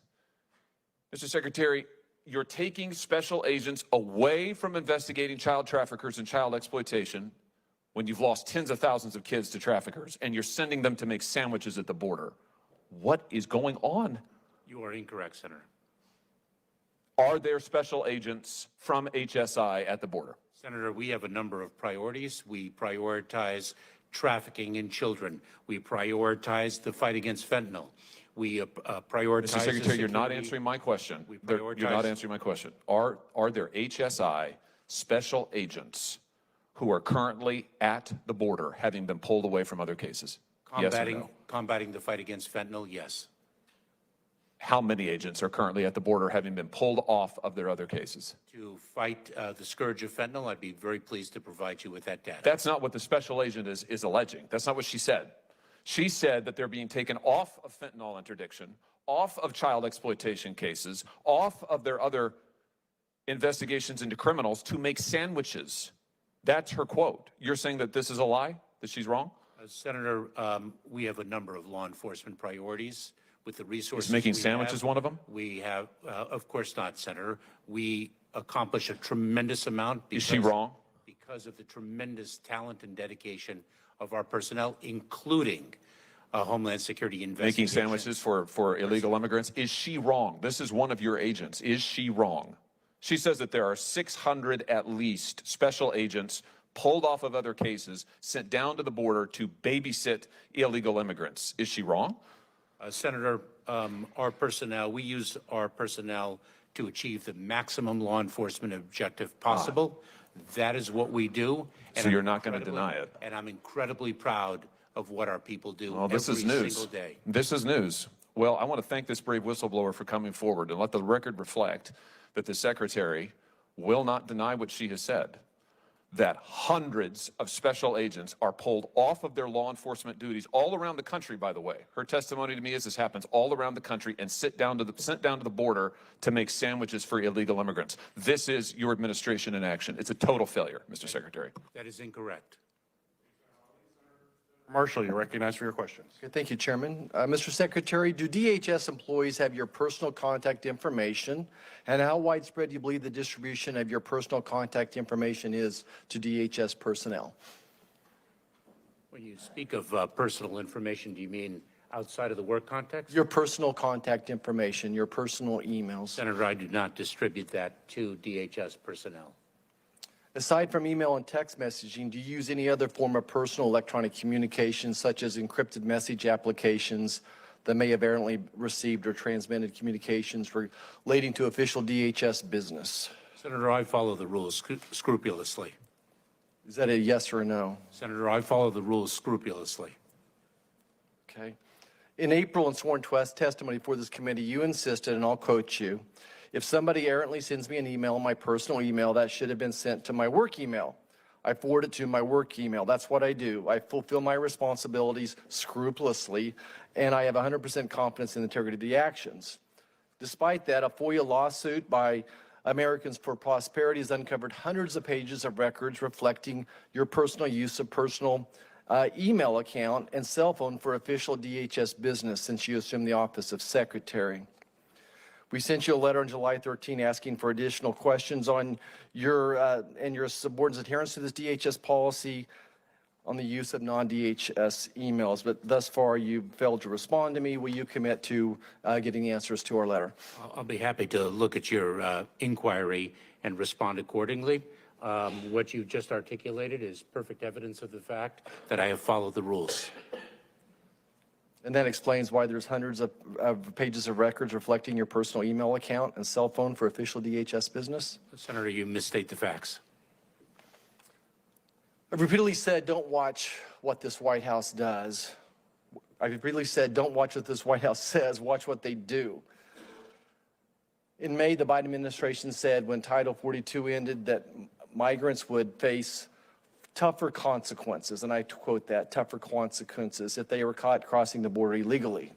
Speaker 20: Mr. Secretary, you're taking special agents away from investigating child traffickers and child exploitation when you've lost tens of thousands of kids to traffickers, and you're sending them to make sandwiches at the border. What is going on?
Speaker 13: You are incorrect, Senator.
Speaker 20: Are there special agents from HSI at the border?
Speaker 13: Senator, we have a number of priorities. We prioritize trafficking in children. We prioritize the fight against fentanyl. We prioritize.
Speaker 20: Mr. Secretary, you're not answering my question. You're not answering my question. Are there HSI special agents who are currently at the border, having been pulled away from other cases? Yes or no?
Speaker 13: Combating the fight against fentanyl, yes.
Speaker 20: How many agents are currently at the border, having been pulled off of their other cases?
Speaker 13: To fight the scourge of fentanyl, I'd be very pleased to provide you with that data.
Speaker 20: That's not what the special agent is alleging. That's not what she said. She said that they're being taken off of fentanyl interdiction, off of child exploitation cases, off of their other investigations into criminals to make sandwiches. That's her quote. You're saying that this is a lie, that she's wrong?
Speaker 13: Senator, we have a number of law enforcement priorities with the resources.
Speaker 20: Is making sandwiches one of them?
Speaker 13: We have, of course not, Senator. We accomplish a tremendous amount.
Speaker 20: Is she wrong?
Speaker 13: Because of the tremendous talent and dedication of our personnel, including Homeland Security
Speaker 20: Making
Speaker 13: investigations.
Speaker 20: sandwiches for illegal immigrants. Is she wrong? This is one of your agents. Is she wrong? She says that there are 600 at least special agents pulled off of other cases, sent down to the border to babysit illegal immigrants. Is she wrong?
Speaker 13: Senator, our personnel, we use our personnel to achieve the maximum law enforcement objective possible. That is what we do.
Speaker 20: So you're not going to deny it?
Speaker 13: And I'm incredibly proud of what our people do
Speaker 20: Well, this is
Speaker 13: every
Speaker 20: news.
Speaker 13: single day.
Speaker 20: This is news. Well, I want to thank this brave whistleblower for coming forward and let the record reflect that the Secretary will not deny what she has said, that hundreds of special agents are pulled off of their law enforcement duties all around the country, by the way. Her testimony to me is this happens all around the country and sent down to the border to make sandwiches for illegal immigrants. This is your administration in action. It's a total failure, Mr. Secretary.
Speaker 13: That is incorrect.
Speaker 18: Marshall, you're recognized for your questions.
Speaker 21: Okay, thank you, Chairman. Mr. Secretary, do DHS employees have your personal contact information? And how widespread do you believe the distribution of your personal contact information is to DHS personnel?
Speaker 13: When you speak of personal information, do you mean outside of the work context?
Speaker 21: Your personal contact information, your personal emails.
Speaker 13: Senator, I do not distribute that to DHS personnel.
Speaker 21: Aside from email and text messaging, do you use any other form of personal electronic communication, such as encrypted message applications that may have errantly received or transmitted communications relating to official DHS business?
Speaker 13: Senator, I follow the rules scrupulously.
Speaker 21: Is that a yes or a no?
Speaker 13: Senator, I follow the rules scrupulously.
Speaker 21: Okay. In April, in sworn testimony for this committee, you insisted, and I'll quote you, if somebody errantly sends me an email, my personal email, that should have been sent to my work email. I forward it to my work email. That's what I do. I fulfill my responsibilities scrupulously, and I have 100% confidence in the integrity of the actions. Despite that, a FOIA lawsuit by Americans for Prosperity has uncovered hundreds of pages of records reflecting your personal use of personal email account and cell phone for official DHS business since you assumed the office of Secretary. We sent you a letter on July 13 asking for additional questions on your and your subordinates' adherence to this DHS policy on the use of non-DHS emails, but thus far you failed to respond to me. Will you commit to getting the answers to our letter?
Speaker 13: I'll be happy to look at your inquiry and respond accordingly. What you just articulated is perfect evidence of the fact that I have followed the rules.
Speaker 21: And that explains why there's hundreds of pages of records reflecting your personal email account and cell phone for official DHS business?
Speaker 13: Senator, you misstate the facts.
Speaker 21: I've repeatedly said, don't watch what this White House does. I've repeatedly said, don't watch what this White House says, watch what they do. In May, the Biden administration said when Title 42 ended that migrants would face tougher consequences, and I quote that, tougher consequences if they were caught crossing the border illegally.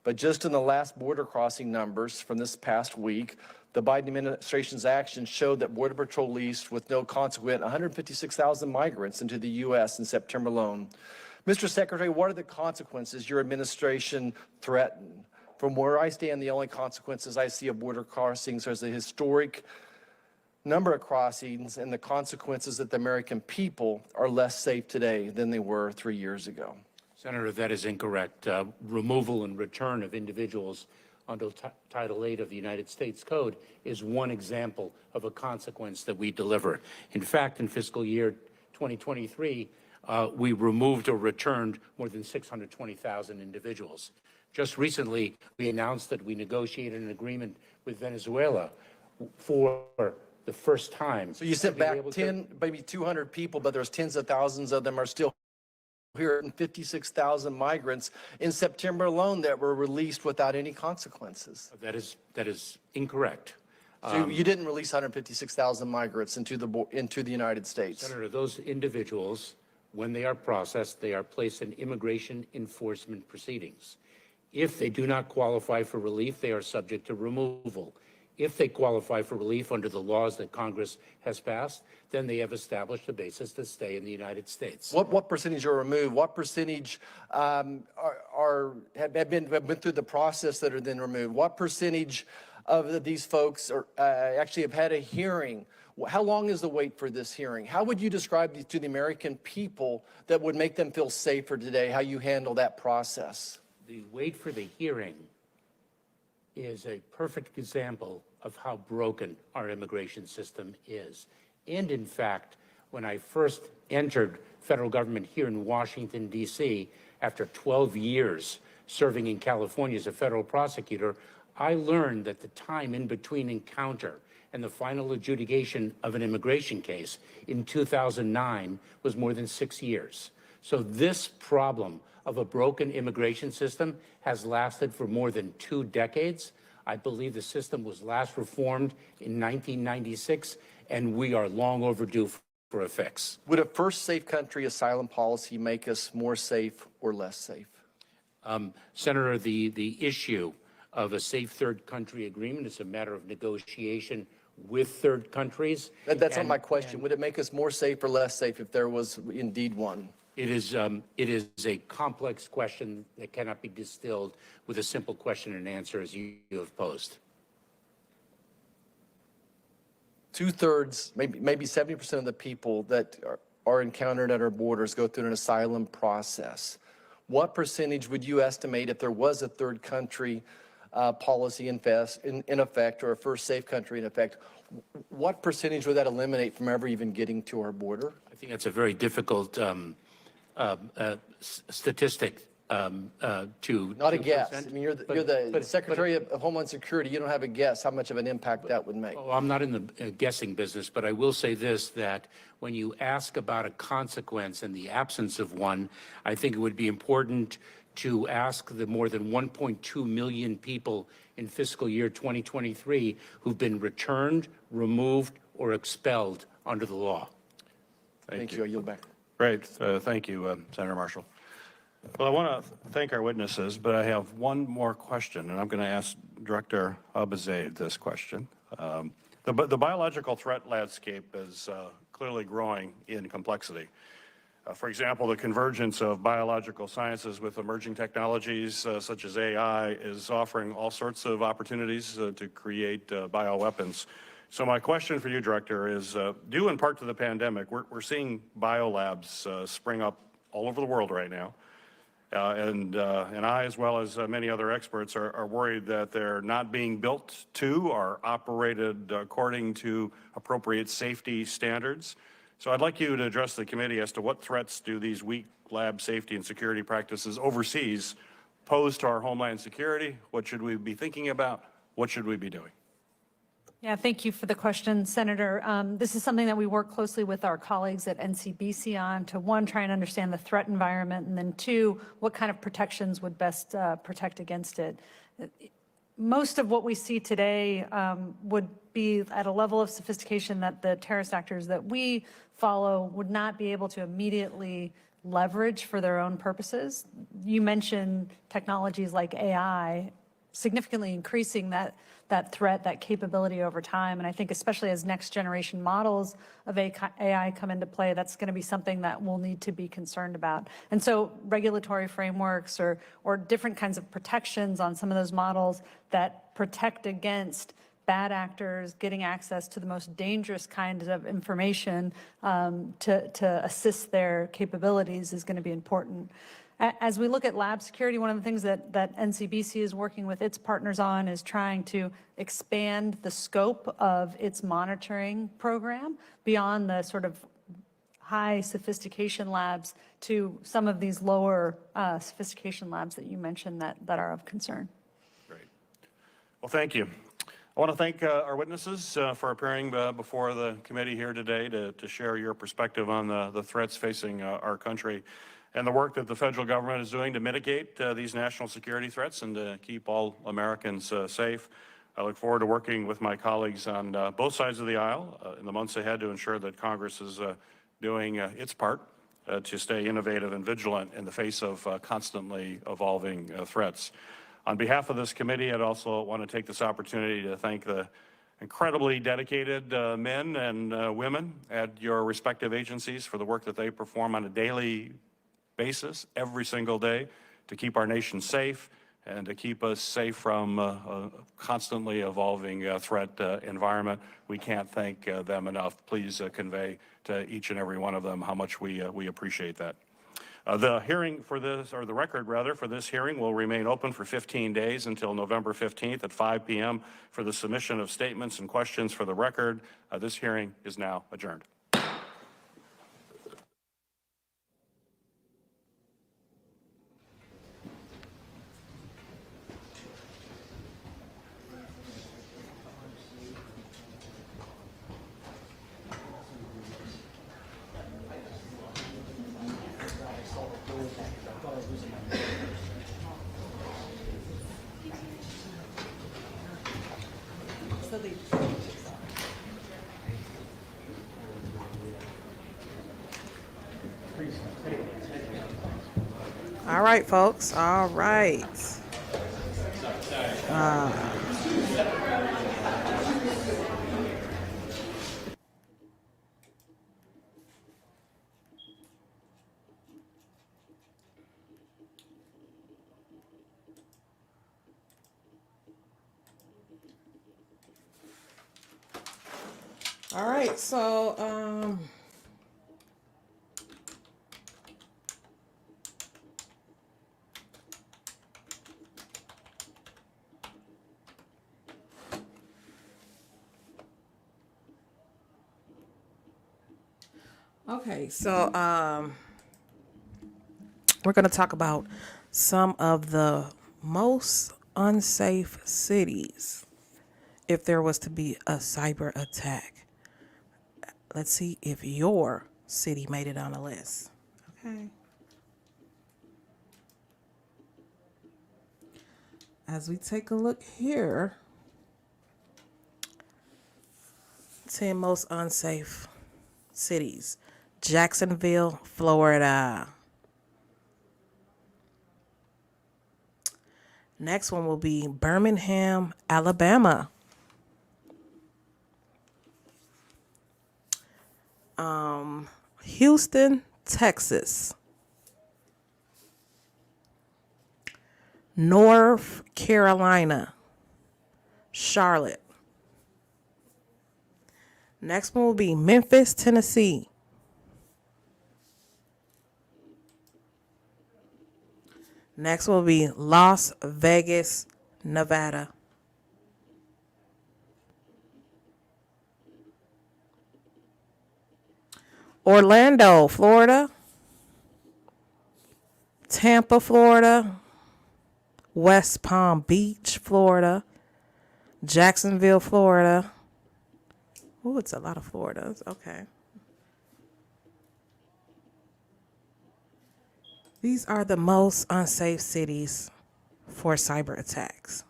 Speaker 21: But just in the last border crossing numbers from this past week, the Biden administration's actions showed that Border Patrol released with no consequence 156,000 migrants into the U.S. in September alone. Mr. Secretary, what are the consequences your administration threatened? From where I stand, the only consequences I see of border crossings are the historic number of crossings and the consequences that the American people are less safe today than they were 3 years ago.
Speaker 13: Senator, that is incorrect. Removal and return of individuals under Title VIII of the United States Code is one example of a consequence that we deliver. In fact, in fiscal year 2023, we removed or returned more than 620,000 individuals. Just recently, we announced that we negotiated an agreement with Venezuela for the first time.
Speaker 21: So you sent back 10, maybe 200 people, but there's tens of thousands of them are still here, and 56,000 migrants in September alone that were released without any consequences.
Speaker 13: That is incorrect.
Speaker 21: So you didn't release 156,000 migrants into the United States.
Speaker 13: Senator, those individuals, when they are processed, they are placed in immigration enforcement proceedings. If they do not qualify for relief, they are subject to removal. If they qualify for relief under the laws that Congress has passed, then they have established a basis to stay in the United States.
Speaker 21: What percentage are removed? What percentage have been through the process that are then removed? What percentage of these folks are actually have had a hearing? How long is the wait for this hearing? How would you describe to the American people that would make them feel safer today, how you handle that process?
Speaker 13: The wait for the hearing is a perfect example of how broken our immigration system is. And in fact, when I first entered federal government here in Washington, D.C., after 12 years serving in California as a federal prosecutor, I learned that the time in between encounter and the final adjudication of an immigration case in 2009 was more than 6 years. So this problem of a broken immigration system has lasted for more than 2 decades. I believe the system was last reformed in 1996, and we are long overdue for a fix.
Speaker 21: Would a first safe country asylum policy make us more safe or less safe?
Speaker 13: Senator, the issue of a safe third country agreement is a matter of negotiation with third countries.
Speaker 21: That's not my question. Would it make us more safe or less safe if there was indeed one?
Speaker 13: It is a complex question that cannot be distilled with a simple question and answer as you have posed.
Speaker 21: 2/3, maybe 70% of the people that are encountered at our borders go through an asylum process. What percentage would you estimate if there was a third country policy in effect, or a first safe country in effect? What percentage would that eliminate from ever even getting to our border?
Speaker 13: I think that's a very difficult statistic to
Speaker 21: Not a guess.
Speaker 13: present.
Speaker 21: I mean, you're the Secretary of Homeland Security. You don't have a guess how much of an impact that would make.
Speaker 13: Oh, I'm not in the guessing business, but I will say this, that when you ask about a consequence in the absence of one, I think it would be important to ask the more than 1.2 million people in fiscal year 2023 who've been returned, removed, or expelled under the law.
Speaker 21: Thank you. I yield back.
Speaker 18: Great. Thank you, Senator Marshall. Well, I want to thank our witnesses, but I have one more question, and I'm going to ask Director Abizaid this question. The biological threat landscape is clearly growing in complexity. For example, the convergence of biological sciences with emerging technologies such as AI is offering all sorts of opportunities to create bioweapons. So my question for you, Director, is due in part to the pandemic, we're seeing biolabs spring up all over the world right now. And I, as well as many other experts, are worried that they're not being built to or operated according to appropriate safety standards. So I'd like you to address the committee as to what threats do these weak lab safety and security practices overseas pose to our homeland security? What should we be thinking about? What should we be doing?
Speaker 6: Yeah, thank you for the question, Senator. This is something that we work closely with our colleagues at NCBC on to, one, try and understand the threat environment, and then two, what kind of protections would best protect against it. Most of what we see today would be at a level of sophistication that the terrorist actors that we follow would not be able to immediately leverage for their own purposes. You mentioned technologies like AI significantly increasing that threat, that capability over time. And I think especially as next generation models of AI come into play, that's going to be something that we'll need to be concerned about. And so regulatory frameworks or different kinds of protections on some of those models that protect against bad actors getting access to the most dangerous kinds of information to assist their capabilities is going to be important. As we look at lab security, one of the things that NCBC is working with its partners on is trying to expand the scope of its monitoring program beyond the sort of high sophistication labs to some of these lower sophistication labs that you mentioned that are of concern.
Speaker 18: Great. Well, thank you. I want to thank our witnesses for appearing before the committee here today to share your perspective on the threats facing our country and the work that the federal government is doing to mitigate these national security threats and to keep all Americans safe. I look forward to working with my colleagues on both sides of the aisle in the months ahead to ensure that Congress is doing its part to stay innovative and vigilant in the face of constantly evolving threats. On behalf of this committee, I'd also want to take this opportunity to thank the incredibly dedicated men and women at your respective agencies for the work that they perform on a daily basis every single day to keep our nation safe and to keep us safe from a constantly evolving threat environment. We can't thank them enough. Please convey to each and every one of them how much we appreciate that. The hearing for this, or the record rather, for this hearing will remain open for 15 days until November 15th at 5 p.m. for the submission of statements and questions for the record. This hearing is now adjourned.
Speaker 1: All right, folks. All right. All right, so okay, so we're going to talk about some of the most unsafe cities if there was to be a cyber attack. Let's see if your city made it on the list. Okay. As we take a look here, 10 most unsafe cities. Jacksonville, Florida. Next one will be Birmingham, Alabama. Houston, Texas. North Carolina, Charlotte. Next one will be Memphis, Tennessee. Next will be Las Vegas, Nevada. Orlando, Florida. Tampa, Florida. West Palm Beach, Florida. Jacksonville, Florida. Oh, it's a lot of Floridas. Okay. These are the most unsafe cities for cyber attacks.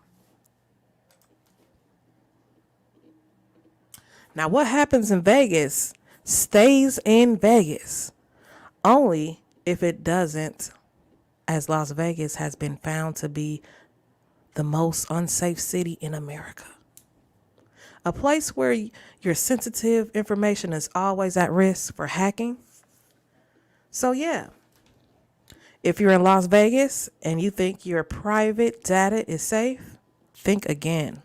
Speaker 1: Now, what happens in Vegas stays in Vegas only if it doesn't, as Las Vegas has been found to be the most unsafe city in America. A place where your sensitive information is always at risk for hacking. So yeah, if you're in Las Vegas and you think your private data is safe, think again.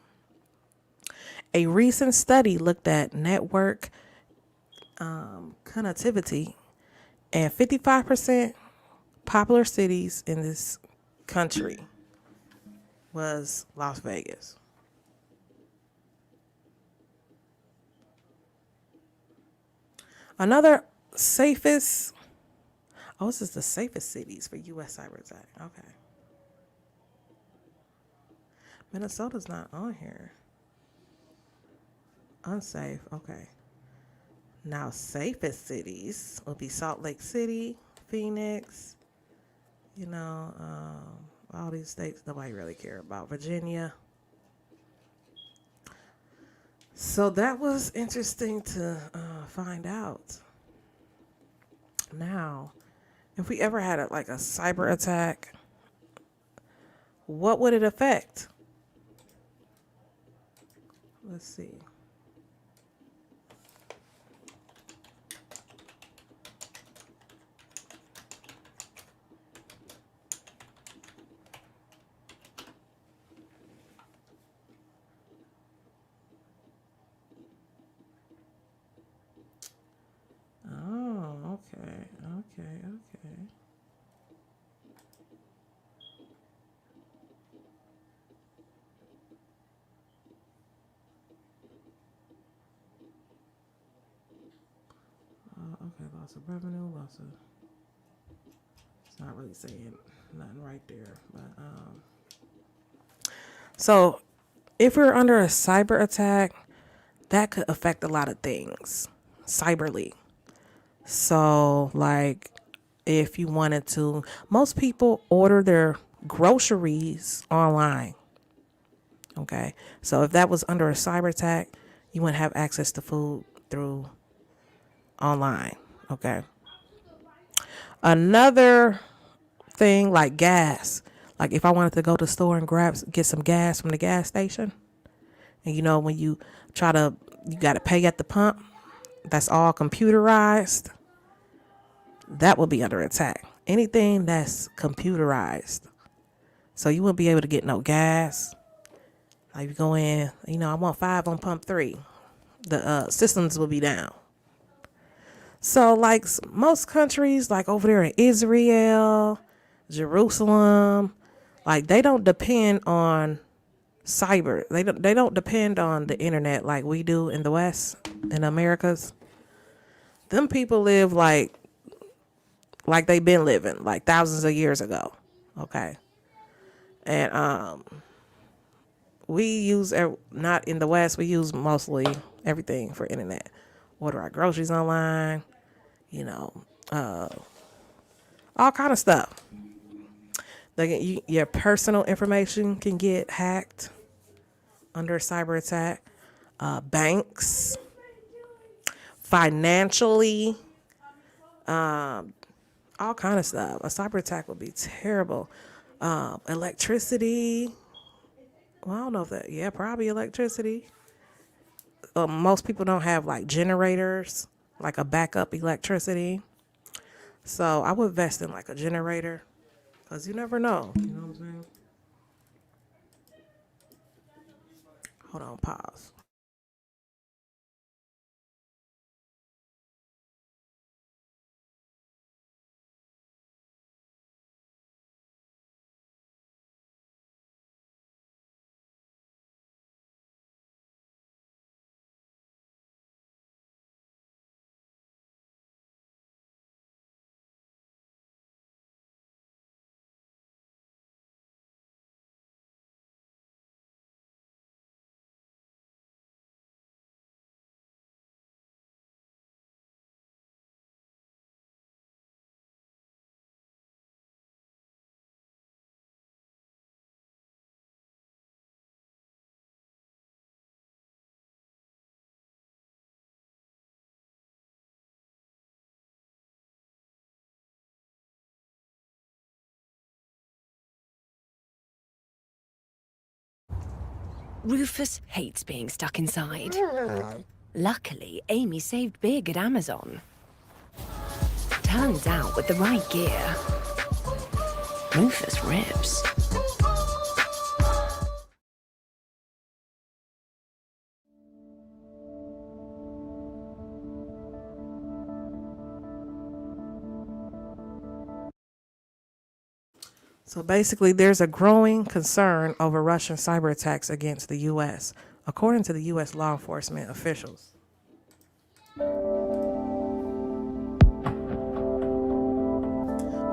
Speaker 1: A recent study looked at network connectivity, and 55% popular cities in this country was Las Vegas. Another safest, this is the safest cities for U.S. cyber attack. Okay. Minnesota's not on here. Unsafe, okay. Now, safest cities will be Salt Lake City, Phoenix, all these states nobody really care about. Virginia. So that was interesting to find out. Now, if we ever had a cyber attack, what would it affect? Let's see. Oh, okay. Okay, loss of revenue, it's not really saying nothing right there, but so if we're under a cyber attack, that could affect a lot of things cyberly. So if you wanted to, most people order their groceries online. Okay. So if that was under a cyber attack, you wouldn't have access to food through online. Okay. Another thing like gas, like if I wanted to go to the store and get some gas from the gas station, and when you got to pay at the pump, that's all computerized. That will be under attack. Anything that's computerized. So you wouldn't be able to get no gas. Like you go in, I want 5 on pump 3. The systems will be down. So most countries, like over there in Israel, Jerusalem, they don't depend on cyber. They don't depend on the internet like we do in the West, in Americas. Them people live like they've been living thousands of years ago. Okay. And we use, not in the West, we use mostly everything for internet. Order our groceries online, all kind of stuff. Your personal information can get hacked under a cyber attack. Banks, financially, all kind of stuff. A cyber attack would be terrible. Electricity. Well, I don't know if that, probably electricity. Most people don't have generators, a backup electricity. So I would invest in a generator, because you never know. You know what I'm saying? Hold on, pause.
Speaker 2: Rufus hates being stuck inside. Luckily, Amy saved big at Amazon. Turns out, with the right gear, Rufus rips.
Speaker 1: So basically, there's a growing concern over Russian cyber attacks against the U.S., according to the U.S. law enforcement officials.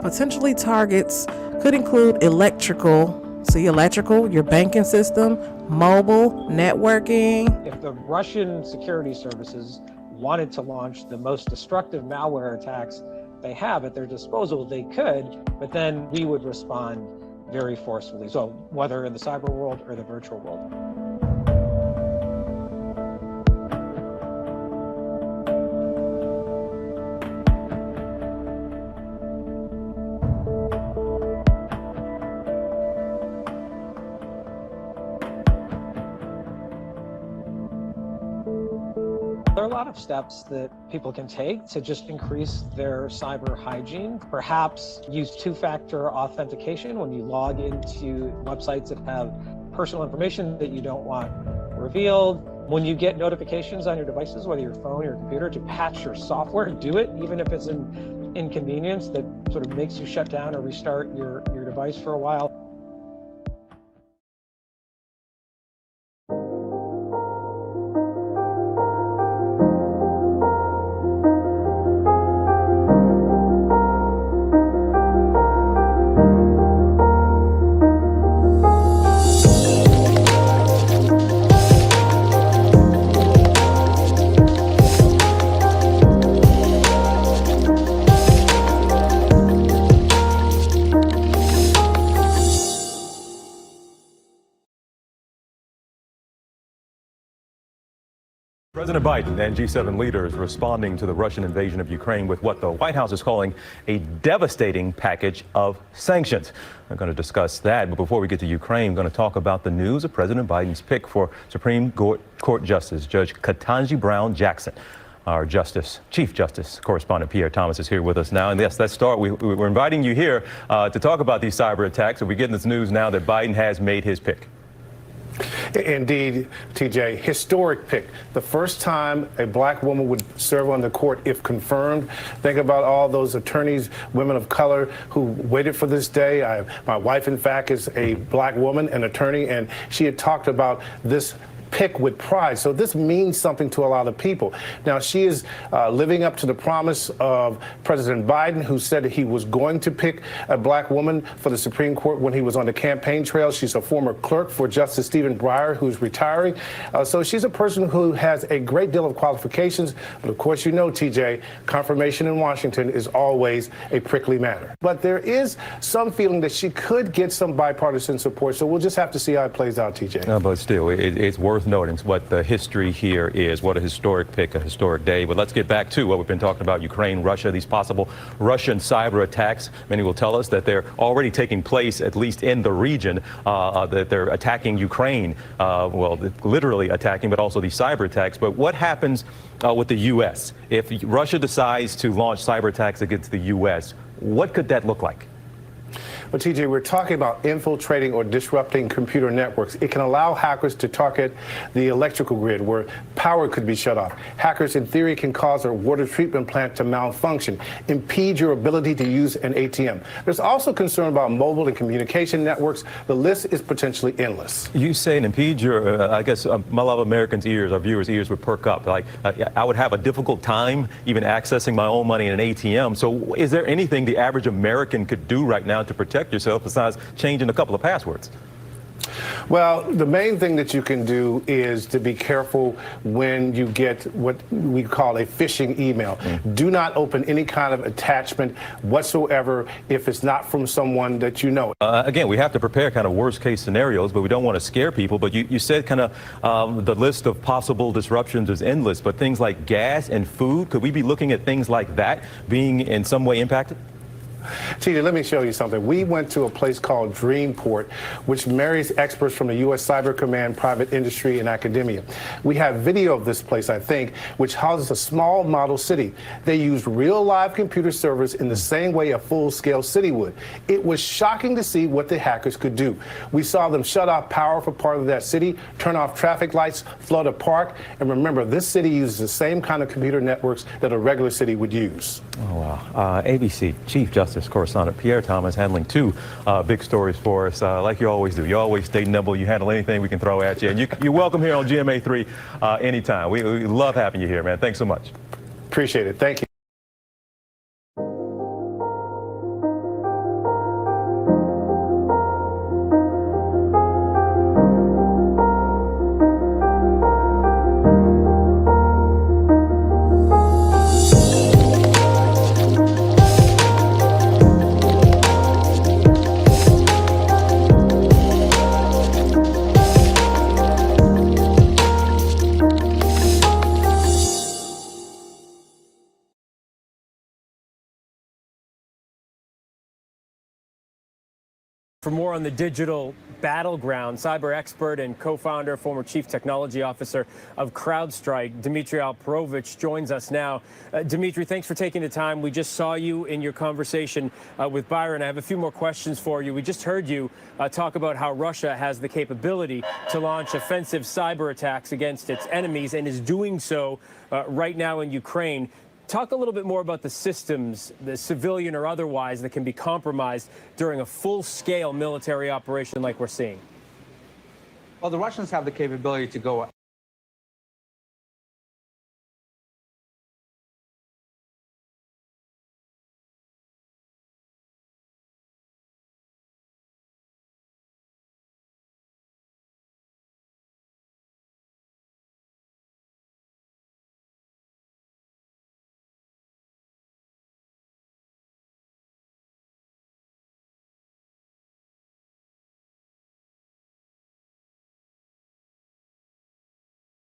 Speaker 1: Potentially targets could include electrical, your banking system, mobile, networking.
Speaker 22: If the Russian security services wanted to launch the most destructive malware attacks they have at their disposal, they could, but then we would respond very forcefully. So whether in the cyber world or the virtual world. There are a lot of steps that people can take to just increase their cyber hygiene. Perhaps use two-factor authentication when you log into websites that have personal information that you don't want revealed. When you get notifications on your devices, whether your phone or your computer, to patch your software, do it, even if it's an inconvenience that sort of makes you shut down or restart your device for a while.
Speaker 23: President Biden and G7 leaders responding to the Russian invasion of Ukraine with what the White House is calling a devastating package of sanctions. We're going to discuss that. But before we get to Ukraine, we're going to talk about the news of President Biden's pick for Supreme Court Justice Judge Ketanji Brown Jackson. Our Chief Justice correspondent Pierre Thomas is here with us now. And yes, let's start. We're inviting you here to talk about these cyber attacks. So we're getting this news now that Biden has made his pick.
Speaker 24: Indeed, TJ, historic pick. The first time a black woman would serve on the court if confirmed. Think about all those attorneys, women of color who waited for this day. My wife, in fact, is a black woman, an attorney, and she had talked about this pick with pride. So this means something to a lot of people. Now, she is living up to the promise of President Biden, who said he was going to pick a black woman for the Supreme Court when he was on the campaign trail. She's a former clerk for Justice Stephen Breyer, who's retiring. So she's a person who has a great deal of qualifications. But of course, you know, TJ, confirmation in Washington is always a prickly matter. But there is some feeling that she could get some bipartisan support. So we'll just have to see how it plays out, TJ.
Speaker 23: No, but still, it's worth noting what the history here is. What a historic pick, a historic day. But let's get back to what we've been talking about: Ukraine, Russia, these possible Russian cyber attacks. Many will tell us that they're already taking place, at least in the region, that they're attacking Ukraine. Well, literally attacking, but also these cyber attacks. But what happens with the U.S. if Russia decides to launch cyber attacks against the U.S.? What could that look like?
Speaker 24: Well, TJ, we're talking about infiltrating or disrupting computer networks. It can allow hackers to target the electrical grid where power could be shut off. Hackers, in theory, can cause a water treatment plant to malfunction, impede your ability to use an ATM. There's also concern about mobile and communication networks. The list is potentially endless.
Speaker 23: You say and impede your, I guess a lot of Americans' ears, our viewers' ears would perk up. Like, I would have a difficult time even accessing my own money in an ATM. So is there anything the average American could do right now to protect yourself besides changing a couple of passwords?
Speaker 24: Well, the main thing that you can do is to be careful when you get what we call a phishing email. Do not open any kind of attachment whatsoever if it's not from someone that you know.
Speaker 23: Again, we have to prepare kind of worst case scenarios, but we don't want to scare people. But you said kind of the list of possible disruptions is endless, but things like gas and food, could we be looking at things like that being in some way impacted?
Speaker 24: TJ, let me show you something. We went to a place called Dreamport, which marries experts from the U.S. Cyber Command, private industry, and academia. We have video of this place, I think, which houses a small model city. They used real live computer servers in the same way a full-scale city would. It was shocking to see what the hackers could do. We saw them shut off power for part of that city, turn off traffic lights, flood a park, and remember, this city uses the same kind of computer networks that a regular city would use.
Speaker 23: Oh, wow. ABC Chief Justice Correspondent Pierre Thomas handling two big stories for us, like you always do. You always stay nimble. You handle anything we can throw at you. And you're welcome here on GMA3 anytime. We love having you here, man. Thanks so much.
Speaker 24: Appreciate it. Thank you.
Speaker 7: For more on the digital battleground, cyber expert and co-founder, former chief technology officer of CrowdStrike, Dmitry Alperovitch, joins us now. Dmitry, thanks for taking the time. We just saw you in your conversation with Byron. I have a few more questions for you. We just heard you talk about how Russia has the capability to launch offensive cyber attacks against its enemies and is doing so right now in Ukraine. Talk a little bit more about the systems, the civilian or otherwise, that can be compromised during a full-scale military operation like we're seeing.
Speaker 8: Well, the Russians have the capability to go